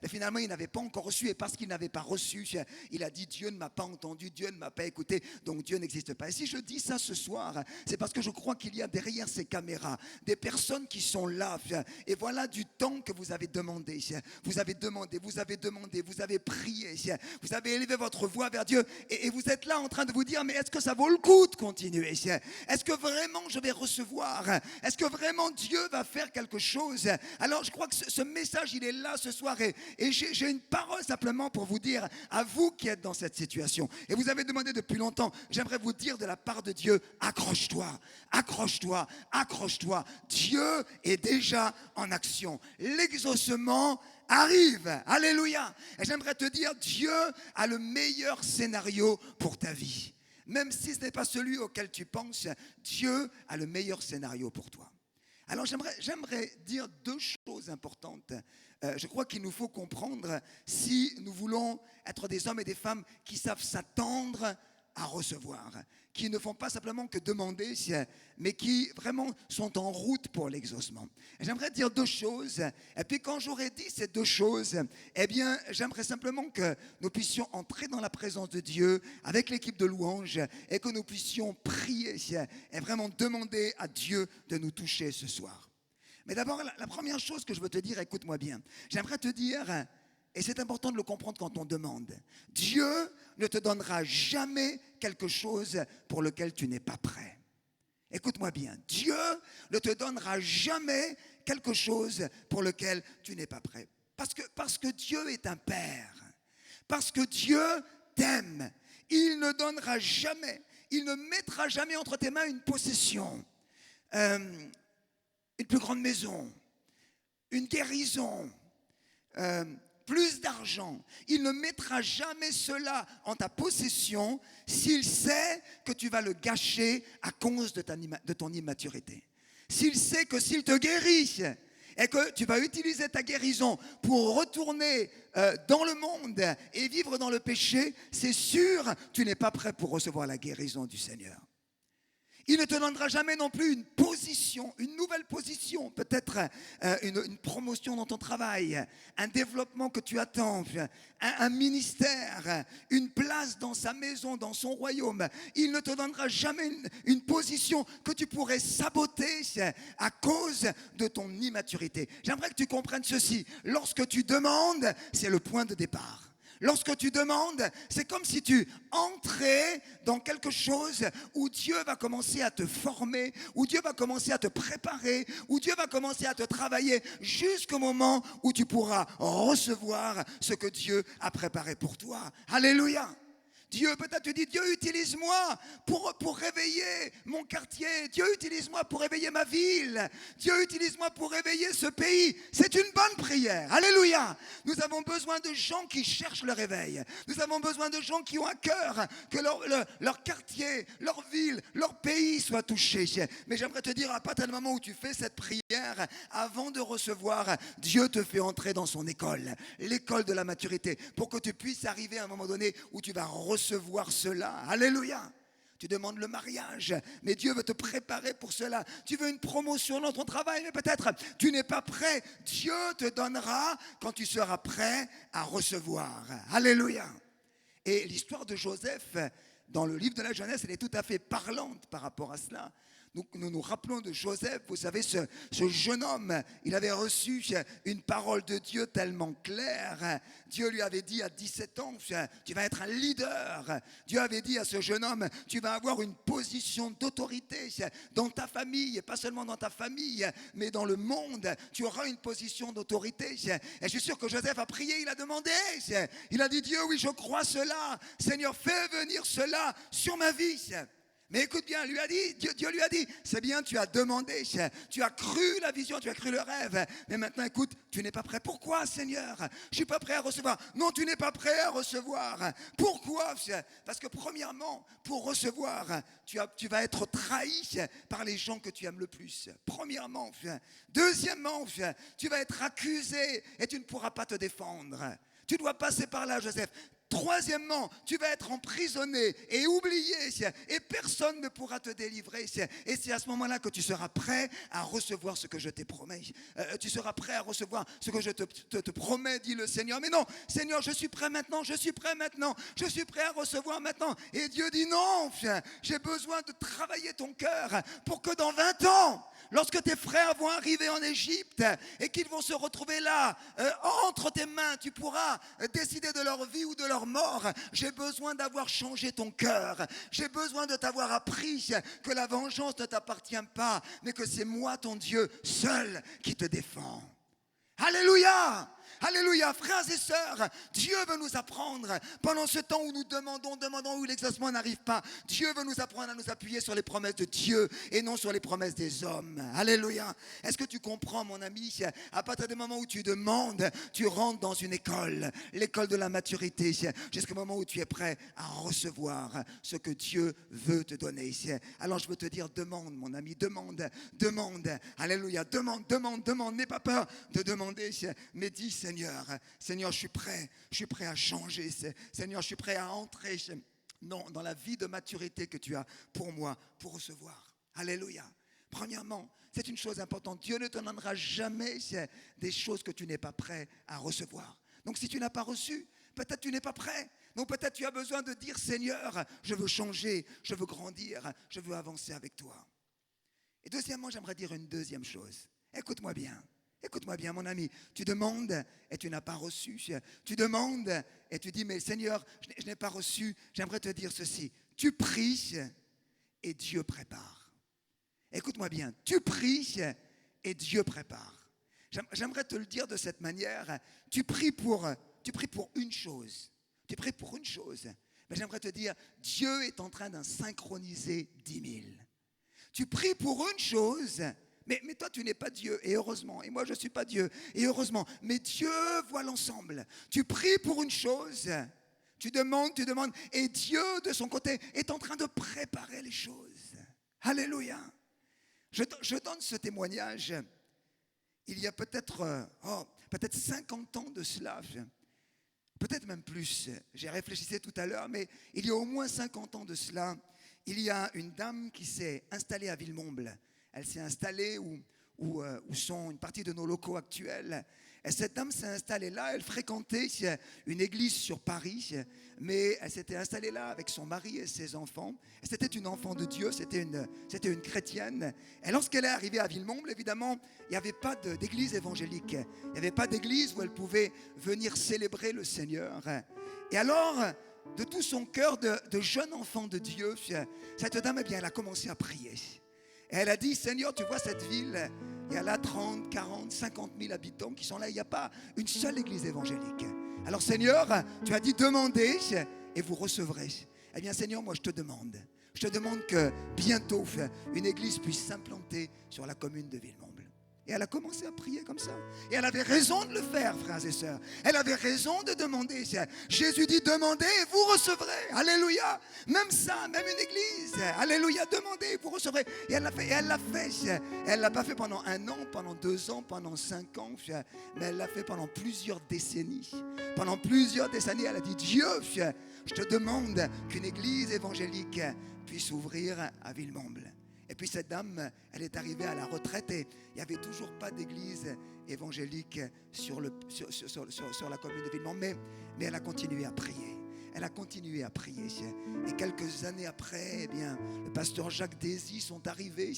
mais finalement, il n'avait pas encore reçu. Et parce qu'il n'avait pas reçu, il a dit, Dieu ne m'a pas entendu, Dieu ne m'a pas écouté, donc Dieu n'existe pas. Et si je dis ça ce soir, c'est parce que je crois qu'il y a derrière ces caméras des personnes qui sont là. Et voilà du temps que vous avez demandé. Vous avez demandé, vous avez prié, vous avez élevé votre voix vers Dieu. Et vous êtes là en train de vous dire, mais est-ce que ça vaut le coup de continuer? Est-ce que vraiment je vais recevoir? Est-ce que vraiment Dieu va faire quelque chose? Alors je crois que ce message, il est là ce soir. Et j'ai une parole simplement pour vous dire, à vous qui êtes dans cette situation, et vous avez demandé depuis longtemps, j'aimerais vous dire de la part de Dieu, accroche-toi, accroche-toi, accroche-toi. Dieu est déjà en action. L'exaucement arrive. Alléluia. Et j'aimerais te dire, Dieu a le meilleur scénario pour ta vie. Même si ce n'est pas celui auquel tu penses, Dieu a le meilleur scénario pour toi. Alors j'aimerais dire 2 choses importantes. Je crois qu'il nous faut comprendre si nous voulons être des hommes et des femmes qui savent s'attendre à recevoir, qui ne font pas simplement que demander, mais qui vraiment sont en route pour l'exaucement. Et j'aimerais dire deux choses, et puis quand j'aurai dit ces deux choses, eh bien, j'aimerais simplement que nous puissions entrer dans la présence de Dieu avec l'équipe de louange et que nous puissions prier et vraiment demander à Dieu de nous toucher ce soir. Mais d'abord, la première chose que je veux te dire, écoute-moi bien, j'aimerais te dire, et c'est important de le comprendre quand on demande, Dieu ne te donnera jamais quelque chose pour lequel tu n'es pas prêt. Écoute-moi bien, Dieu ne te donnera jamais quelque chose pour lequel tu n'es pas prêt. Parce que Dieu est un Père, parce que Dieu t'aime, il ne donnera jamais, il ne mettra jamais entre tes mains une possession, une plus grande maison, une guérison, plus d'argent. Il ne mettra jamais cela en ta possession s'il sait que tu vas le gâcher à cause de ton immaturité. S'il sait que s'il te guérit et que tu vas utiliser ta guérison pour retourner dans le monde et vivre dans le péché, c'est sûr, tu n'es pas prêt pour recevoir la guérison du Seigneur. Il ne te donnera jamais non plus une position, une nouvelle position, peut-être une promotion dans ton travail, un développement que tu attends, un ministère, une place dans sa maison, dans son royaume. Il ne te donnera jamais une position que tu pourrais saboter à cause de ton immaturité. J'aimerais que tu comprennes ceci. Lorsque tu demandes, c'est le point de départ. Lorsque tu demandes, c'est comme si tu entrais dans quelque chose où Dieu va commencer à te former, où Dieu va commencer à te préparer, où Dieu va commencer à te travailler jusqu'au moment où tu pourras recevoir ce que Dieu a préparé pour toi. Alléluia! Dieu, peut-être tu dis, Dieu, utilise-moi pour réveiller mon quartier. Dieu, utilise-moi pour réveiller ma ville. Dieu, utilise-moi pour réveiller ce pays. C'est une bonne prière. Alléluia. Nous avons besoin de gens qui cherchent le réveil. Nous avons besoin de gens qui ont à cœur que leur quartier, leur ville, leur pays soient touchés. Mais j'aimerais te dire, à partir du moment où tu fais cette prière, avant de recevoir, Dieu te fait entrer dans son école, l'école de la maturité, pour que tu puisses arriver à un moment donné où tu vas recevoir cela. Alléluia. Tu demandes le mariage, mais Dieu veut te préparer pour cela. Tu veux une promotion dans ton travail, mais peut-être tu n'es pas prêt. Dieu te donnera quand tu seras prêt à recevoir. Alléluia. Et l'histoire de Joseph, dans le livre de la Genèse, elle est tout à fait parlante par rapport à cela. Nous nous rappelons de Joseph, vous savez, ce jeune homme, il avait reçu une parole de Dieu tellement claire. Dieu lui avait dit à 17 ans, tu vas être un leader. Dieu avait dit à ce jeune homme, tu vas avoir une position d'autorité dans ta famille, et pas seulement dans ta famille, mais dans le monde. Tu auras une position d'autorité. Et je suis sûr que Joseph a prié, il a demandé. Il a dit, Dieu, oui, je crois cela. Seigneur, fais venir cela sur ma vie. Mais écoute bien, Dieu lui a dit, c'est bien, tu as demandé, tu as cru la vision, tu as cru le rêve. Mais maintenant, écoute, tu n'es pas prêt. Pourquoi, Seigneur? Je ne suis pas prêt à recevoir. Non, tu n'es pas prêt à recevoir. Pourquoi? Parce que premièrement, pour recevoir, tu vas être trahi par les gens que tu aimes le plus. Premièrement. Deuxièmement, tu vas être accusé et tu ne pourras pas te défendre. Tu dois passer par là, Joseph. Troisièmement, tu vas être emprisonné et oublié et personne ne pourra te délivrer. Et c'est à ce moment-là que tu seras prêt à recevoir ce que je t'ai promis. Tu seras prêt à recevoir ce que je te promets, dit le Seigneur. Mais non, Seigneur, je suis prêt maintenant, je suis prêt maintenant, je suis prêt à recevoir maintenant. Et Dieu dit non, j'ai besoin de travailler ton cœur pour que dans 20 ans, lorsque tes frères vont arriver en Égypte et qu'ils vont se retrouver là, entre tes mains, tu pourras décider de leur vie ou de leur mort. J'ai besoin d'avoir changé ton cœur. J'ai besoin de t'avoir appris que la vengeance ne t'appartient pas, mais que c'est moi, ton Dieu, seul qui te défend. Alléluia! Alléluia, frères et sœurs, Dieu veut nous apprendre, pendant ce temps où nous demandons, où l'exaucement n'arrive pas, Dieu veut nous apprendre à nous appuyer sur les promesses de Dieu et non sur les promesses des hommes. Alléluia. Est-ce que tu comprends, mon ami? À partir du moment où tu demandes, tu rentres dans une école, l'école de la maturité, jusqu'au moment où tu es prêt à recevoir ce que Dieu veut te donner. Alors je veux te dire, demande, mon ami, demande. Alléluia, demande, n'aie pas peur de demander, mais dis, Seigneur, je suis prêt à changer. Seigneur, je suis prêt à entrer Non, dans la vie de maturité que tu as pour moi, pour recevoir. Alléluia. Premièrement, c'est une chose importante. Dieu ne te donnera jamais des choses que tu n'es pas prêt à recevoir. Donc si tu n'as pas reçu, peut-être tu n'es pas prêt. Donc peut-être tu as besoin de dire, Seigneur, je veux changer, je veux grandir, je veux avancer avec toi. Et deuxièmement, j'aimerais dire une deuxième chose. Écoute-moi bien, mon ami. Tu demandes et tu n'as pas reçu. Tu demandes et tu dis, mais Seigneur, je n'ai pas reçu. J'aimerais te dire ceci. Tu pries et Dieu prépare. Écoute-moi bien. Tu pries et Dieu prépare. J'aimerais te le dire de cette manière. Tu pries pour une chose. Tu pries pour une chose. Mais j'aimerais te dire, Dieu est en train d'en synchroniser 10 000. Tu pries pour une chose, mais toi tu n'es pas Dieu, et heureusement, et moi je ne suis pas Dieu, et heureusement, mais Dieu voit l'ensemble. Tu pries pour une chose, tu demandes, et Dieu de son côté est en train de préparer les choses. Alléluia. Je donne ce témoignage, il y a peut-être 50 ans de cela, peut-être même plus, j'ai réfléchi tout à l'heure, mais il y a au moins 50 ans de cela. Il y a une dame qui s'est installée à Villemomble. Elle s'est installée où sont une partie de nos locaux actuels. Et cette dame s'est installée là. Elle fréquentait une église sur Paris, mais elle s'était installée là avec son mari et ses enfants. Et c'était une enfant de Dieu, c'était une chrétienne. Et lorsqu'elle est arrivée à Villemomble, évidemment, il n'y avait pas d'église évangélique. Il n'y avait pas d'église où elle pouvait venir célébrer le Seigneur. Et alors, de tout son cœur de jeune enfant de Dieu, cette dame, eh bien, elle a commencé à prier. Et elle a dit, Seigneur, tu vois cette ville, il y a là 30, 40, 50 000 habitants qui sont là, il n'y a pas une seule église évangélique. Alors Seigneur, tu as dit, demandez et vous recevrez. Eh bien Seigneur, moi je te demande que bientôt une église puisse s'implanter sur la commune de Villemomble. Et elle a commencé à prier comme ça. Et elle avait raison de le faire, frères et sœurs. Elle avait raison de demander. Jésus dit, demandez et vous recevrez. Alléluia. Même ça, même une église. Alléluia, demandez et vous recevrez. Et elle l'a fait. Et elle l'a fait. Elle ne l'a pas fait pendant 1 an, pendant 2 ans, pendant 5 ans. Mais elle l'a fait pendant plusieurs décennies. Pendant plusieurs décennies, elle a dit, Dieu, je te demande qu'une église évangélique puisse ouvrir à Villemomble. Et puis cette dame, elle est arrivée à la retraite et il n'y avait toujours pas d'église évangélique sur la commune de Villemomble. Mais elle a continué à prier. Elle a continué à prier. Et quelques années après, eh bien, le pasteur Jacques Désy sont arrivés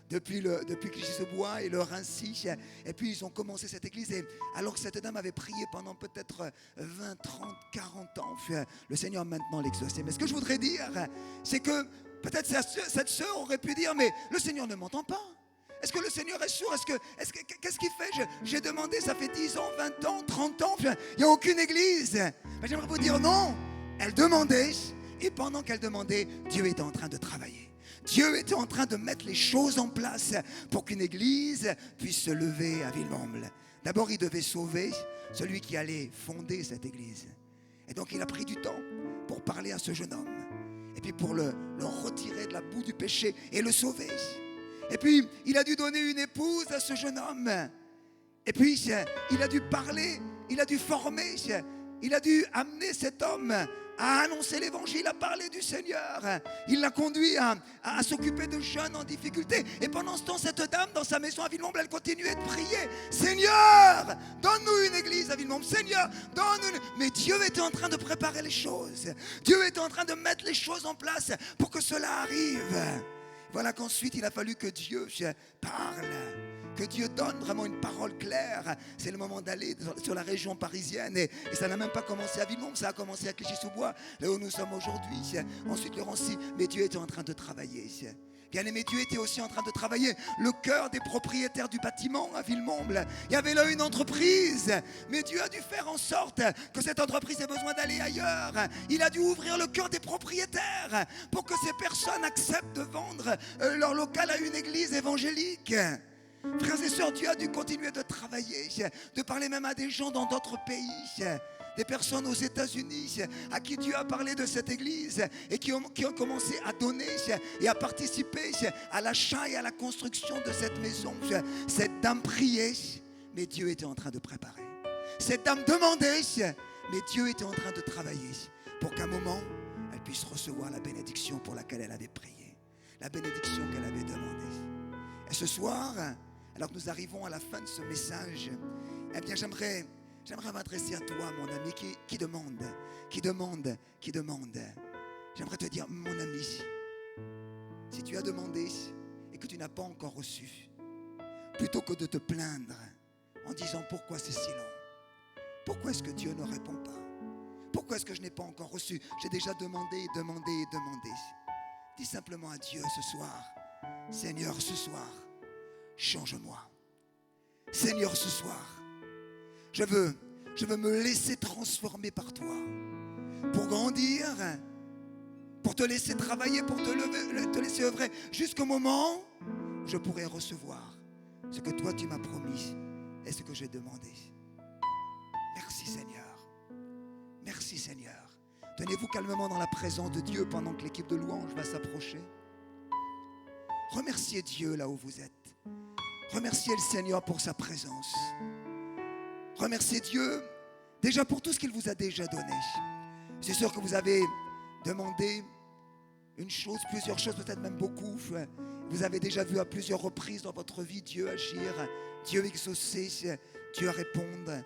depuis Clichy-sous-Bois et le Rincy. Et puis ils ont commencé cette église. Et alors que cette dame avait prié pendant peut-être 20, 30, 40 ans, le Seigneur maintenant l'exaucait. Mais ce que je voudrais dire, c'est que peut-être cette sœur aurait pu dire, mais le Seigneur ne m'entend pas. Est-ce que le Seigneur est sourd? Qu'est-ce qu'il fait? J'ai demandé, ça fait 10 ans, 20 ans, 30 ans, il n'y a aucune église. Mais j'aimerais vous dire non. Elle demandait, et pendant qu'elle demandait, Dieu était en train de travailler. Dieu était en train de mettre les choses en place pour qu'une église puisse se lever à Villemomble. D'abord, il devait sauver celui qui allait fonder cette église. Et donc, il a pris du temps pour parler à ce jeune homme. Et puis pour le retirer de la boue du péché et le sauver. Et puis il a dû donner une épouse à ce jeune homme. Et puis il a dû parler, il a dû former, il a dû amener cet homme à annoncer l'évangile, à parler du Seigneur. Il l'a conduit à s'occuper de jeunes en difficulté. Et pendant ce temps, cette dame, dans sa maison à Villemomble, elle continuait de prier. Seigneur, donne-nous une église à Villemomble. Seigneur, donne-nous. Mais Dieu était en train de préparer les choses. Dieu était en train de mettre les choses en place pour que cela arrive. Voilà qu'ensuite, il a fallu que Dieu parle. Que Dieu donne vraiment une parole claire. C'est le moment d'aller sur la région parisienne. Et ça n'a même pas commencé à Villemomble, ça a commencé à Clichy-sous-Bois, là où nous sommes aujourd'hui. Ensuite, le Rancy. Mais Dieu était en train de travailler. Bien-aimé, Dieu était aussi en train de travailler le cœur des propriétaires du bâtiment à Villemomble. Il y avait là une entreprise, mais Dieu a dû faire en sorte que cette entreprise ait besoin d'aller ailleurs. Il a dû ouvrir le cœur des propriétaires pour que ces personnes acceptent de vendre leur local à une église évangélique. Frères et sœurs, Dieu a dû continuer de travailler, de parler même à des gens dans d'autres pays, des personnes aux États-Unis à qui Dieu a parlé de cette église et qui ont commencé à donner et à participer à l'achat et à la construction de cette maison. Cette dame priait, mais Dieu était en train de préparer. Cette dame demandait, mais Dieu était en train de travailler pour qu'à un moment, elle puisse recevoir la bénédiction pour laquelle elle avait prié, la bénédiction qu'elle avait demandée. Et ce soir, alors que nous arrivons à la fin de ce message, eh bien j'aimerais m'adresser à toi, mon ami, qui demande. J'aimerais te dire, mon ami, si tu as demandé et que tu n'as pas encore reçu, plutôt que de te plaindre en disant pourquoi c'est si long, pourquoi est-ce que Dieu ne répond pas, pourquoi est-ce que je n'ai pas encore reçu, j'ai déjà demandé. Dis simplement à Dieu ce soir, Seigneur, ce soir, change-moi. Seigneur, ce soir, je veux me laisser transformer par toi pour grandir, pour te laisser travailler, pour te laisser œuvrer jusqu'au moment où je pourrai recevoir ce que toi tu m'as promis et ce que j'ai demandé. Merci Seigneur. Merci Seigneur. Tenez-vous calmement dans la présence de Dieu pendant que l'équipe de louange va s'approcher. Remerciez Dieu là où vous êtes. Remerciez le Seigneur pour sa présence. Remerciez Dieu déjà pour tout ce qu'il vous a déjà donné. C'est sûr que vous avez demandé une chose, plusieurs choses, peut-être même beaucoup. Vous avez déjà vu à plusieurs reprises dans votre vie Dieu agir, Dieu exaucer, Dieu répondre,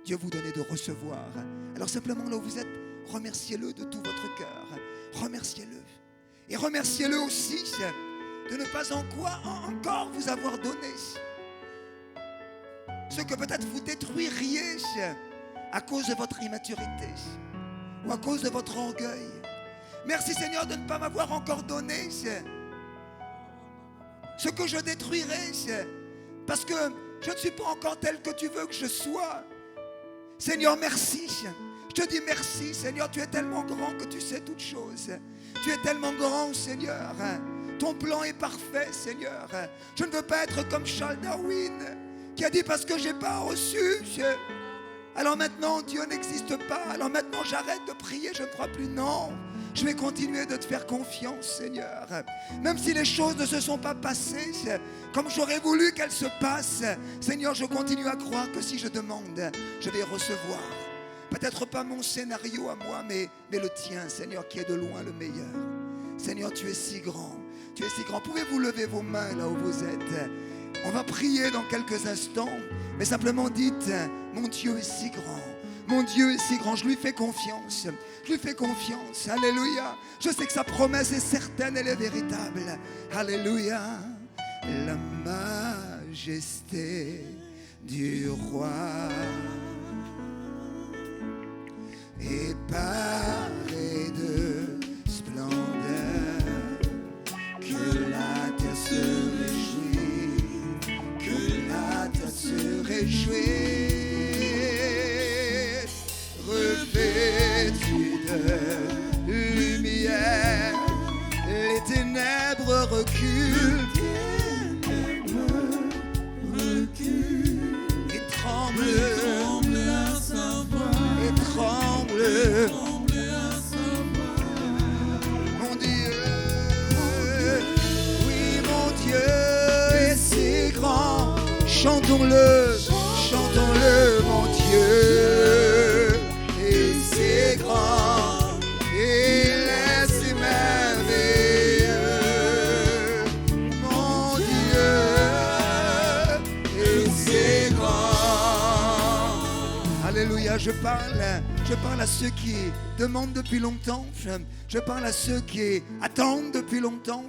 Dieu vous donner de recevoir. Alors simplement là où vous êtes, remerciez-le de tout votre cœur. Remerciez-le. Et remerciez-le aussi de ne pas encore vous avoir donné ce que peut-être vous détruiriez à cause de votre immaturité ou à cause de votre orgueil. Merci Seigneur de ne pas m'avoir encore donné ce que je détruirais parce que je ne suis pas encore tel que tu veux que je sois. Seigneur, merci. Je te dis merci Seigneur, tu es tellement grand que tu sais toutes choses. Tu es tellement grand Seigneur. Ton plan est parfait Seigneur. Je ne veux pas être comme Charles Darwin qui a dit parce que je n'ai pas reçu, alors maintenant Dieu n'existe pas, alors maintenant j'arrête de prier, je ne crois plus. Non, je vais continuer de te faire confiance Seigneur. Même si les choses ne se sont pas passées comme j'aurais voulu qu'elles se passent, Seigneur, je continue à croire que si je demande, je vais recevoir. Peut-être pas mon scénario à moi, mais le tien Seigneur, qui est de loin le meilleur. Seigneur, tu es si grand, tu es si grand. Pouvez-vous lever vos mains là où vous êtes? On va prier dans quelques instants, mais simplement dites, mon Dieu est si grand, mon Dieu est si grand, je lui fais confiance, je lui fais confiance, alléluia. Je sais que sa promesse est certaine, elle est véritable, alléluia. La majesté du roi est parée de splendeur, que la terre se réjouit, que la terre se réjouit, revêtue de lumière, les ténèbres reculent, et tremblent à sa voix, et tremblent. Mon Dieu, oui mon Dieu est si grand. Chantons-le, chantons-le, mon Dieu est si grand, il est si merveilleux. Mon Dieu est si grand. Alléluia, je parle à ceux qui demandent depuis longtemps, je parle à ceux qui attendent depuis longtemps,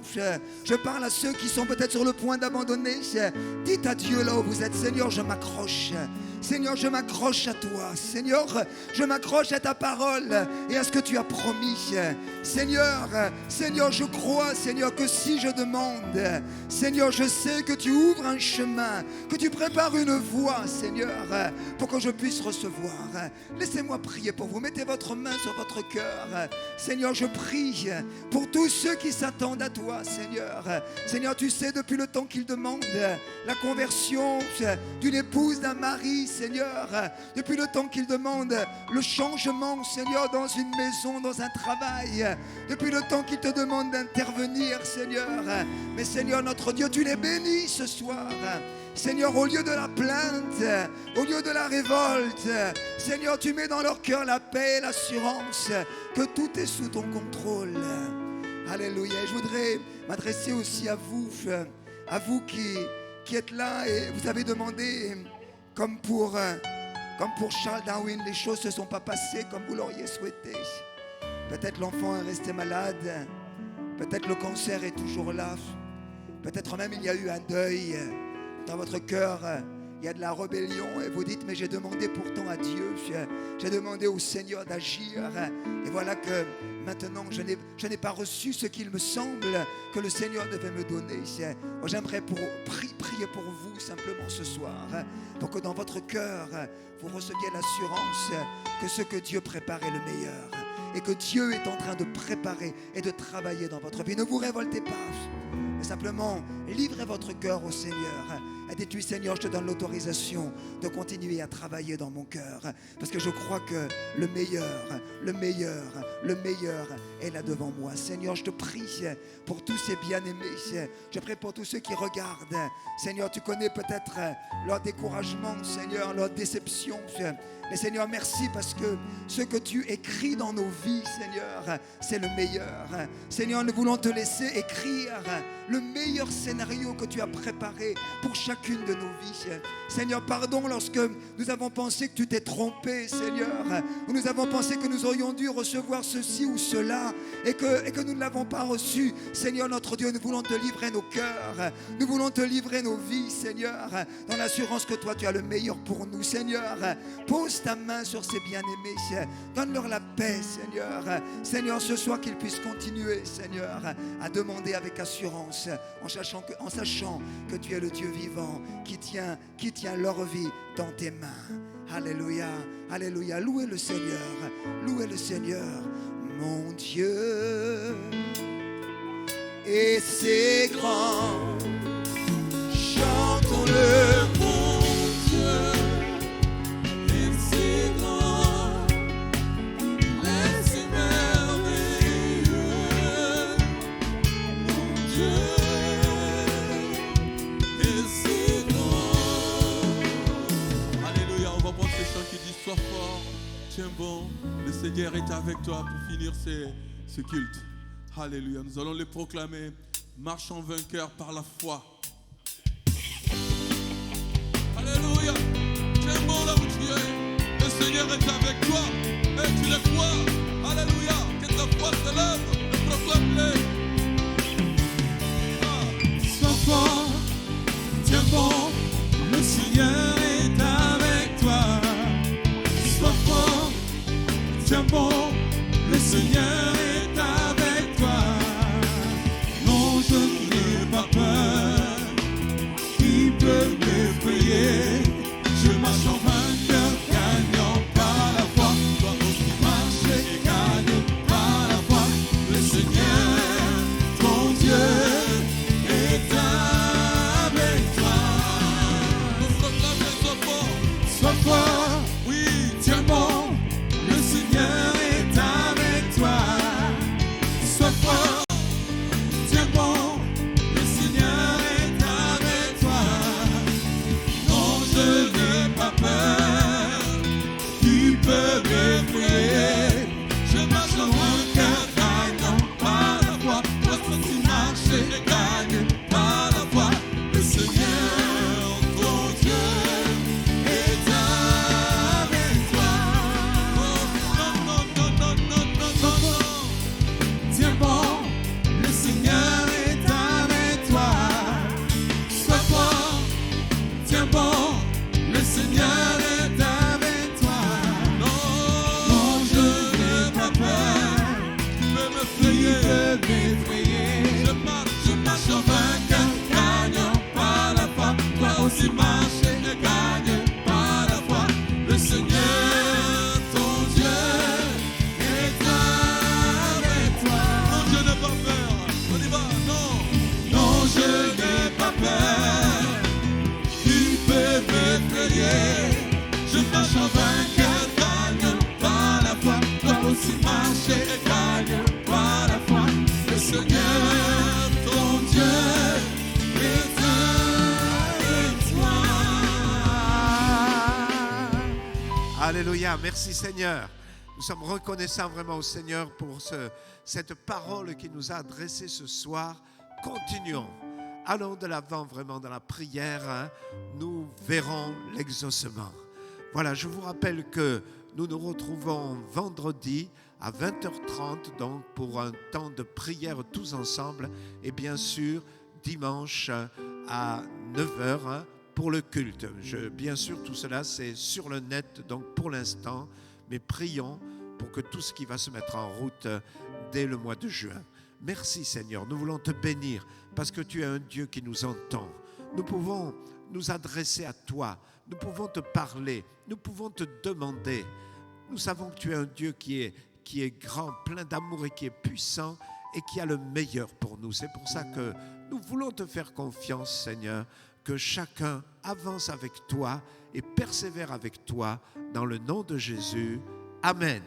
je parle à ceux qui sont peut-être sur le point d'abandonner. Dites à Dieu là où vous êtes, Seigneur, je m'accroche. Seigneur, je m'accroche à toi. Seigneur, je m'accroche à ta parole et à ce que tu as promis. Seigneur, je crois, Seigneur, que si je demande, Seigneur, je sais que tu ouvres un chemin, que tu prépares une voie, Seigneur, pour que je puisse recevoir. Laissez-moi prier pour vous. Mettez votre main sur votre cœur. Seigneur, je prie pour tous ceux qui s'attendent à toi, Seigneur. Seigneur, tu sais depuis le temps qu'ils demandent la conversion d'une épouse, d'un mari, Seigneur, depuis le temps qu'ils demandent le changement, Seigneur, dans une maison, dans un travail, depuis le temps qu'ils te demandent d'intervenir, Seigneur. Mais Seigneur, notre Dieu, tu les bénis ce soir. Seigneur, au lieu de la plainte, au lieu de la révolte, Seigneur, tu mets dans leur cœur la paix et l'assurance que tout est sous ton contrôle. Alléluia. Et je voudrais m'adresser aussi à vous qui êtes là et vous avez demandé, comme pour Charles Darwin, les choses ne se sont pas passées comme vous l'auriez souhaité. Peut-être l'enfant est resté malade, peut-être le cancer est toujours là, peut-être même il y a eu un deuil dans votre cœur. Il y a de la rébellion et vous dites, mais j'ai demandé pourtant à Dieu, j'ai demandé au Seigneur d'agir et voilà que maintenant je n'ai pas reçu ce qu'il me semble que le Seigneur devait me donner. Moi, j'aimerais prier pour vous simplement ce soir, pour que dans votre cœur vous receviez l'assurance que ce que Dieu prépare est le meilleur et que Dieu est en train de préparer et de travailler dans votre vie. Ne vous révoltez pas, mais simplement livrez votre cœur au Seigneur. Et dites-lui, Seigneur, je te donne l'autorisation de continuer à travailler dans mon cœur. Parce que je crois que le meilleur est là devant moi. Seigneur, je te prie pour tous ces bien-aimés. Je prie pour tous ceux qui regardent. Seigneur, tu connais peut-être leur découragement, Seigneur, leur déception. Mais Seigneur, merci parce que ce que tu écris dans nos vies, Seigneur, c'est le meilleur. Seigneur, nous voulons te laisser écrire le meilleur scénario que tu as préparé pour chacune de nos vies. Seigneur, pardon lorsque nous avons pensé que tu t'es trompé, Seigneur, ou nous avons pensé que nous aurions dû recevoir ceci ou cela et que nous ne l'avons pas reçu. Seigneur, notre Dieu, nous voulons te livrer nos cœurs, nous voulons te livrer nos vies, Seigneur, dans l'assurance que toi, tu as le meilleur pour nous. Seigneur, pose ta main sur ces bien-aimés, donne-leur la paix, Seigneur. Seigneur, ce soir qu'ils puissent continuer, Seigneur, à demander avec assurance, en sachant que tu es le Dieu vivant qui tient leur vie dans tes mains. Alléluia, alléluia. Louez le Seigneur, mon Dieu. Et c'est grand, chantons-le, mon Dieu. Sois fort, tiens bon, le Seigneur est avec toi pour finir ce culte. Alléluia, nous allons le proclamer. Marchons vainqueurs par la foi. Alléluia, tiens bon là où tu es. Le Seigneur est avec toi et tu le crois. Alléluia, que ta foi se lève et proclame-le. Sois fort, tiens bon, le Seigneur est avec toi. Tiens bon, le Seigneur est avec toi. Non, je n'ai pas peur. Qui peut m'effrayer? Je marche en vainqueur, gagnant par la foi. Toi aussi marche et gagne par la foi. Le Seigneur, ton Dieu, est avec toi. Nous proclamons, sois fort. Sois fort, oui, tiens bon. Le Seigneur est avec toi. Sois fort, tiens bon. Le Seigneur est avec toi. Non, je n'ai pas peur. Qui peut m'effrayer? Je marche en vainqueur, gagnant par la foi. Toi aussi marche et gagne par la foi. Le Seigneur, ton Dieu, est avec toi. Tiens bon, le Seigneur est avec toi. Sois fort, tiens bon, le Seigneur est avec toi. Non, je n'ai pas peur. Qui peut m'effrayer? Je marche en vainqueur, gagnant par la foi. Toi aussi marche et gagne par la foi. Le Seigneur, ton Dieu, est avec toi. Non, je n'ai pas peur. On y va, non. Non, je n'ai pas peur. Qui peut m'effrayer? Je marche en vainqueur, gagnant par la foi. Toi aussi marche et gagne par la foi. Le Seigneur, ton Dieu, est avec toi. Alléluia. Merci Seigneur. Nous sommes reconnaissants vraiment au Seigneur pour cette parole qu'il nous a adressée ce soir. Continuons. Allons de l'avant vraiment dans la prière. Nous verrons l'exaucement. Voilà, je vous rappelle que nous nous retrouvons vendredi à 20h30 donc pour un temps de prière tous ensemble et bien sûr dimanche à 9h pour le culte. Bien sûr tout cela c'est sur le net donc pour l'instant, mais prions pour que tout ce qui va se mettre en route dès le mois de juin. Merci Seigneur, nous voulons te bénir parce que tu es un Dieu qui nous entend. Nous pouvons nous adresser à toi, nous pouvons te parler, nous pouvons te demander. Nous savons que tu es un Dieu qui est grand, plein d'amour et qui est puissant et qui a le meilleur pour nous. C'est pour ça que nous voulons te faire confiance, Seigneur, que chacun avance avec toi et persévère avec toi dans le nom de Jésus. Amen.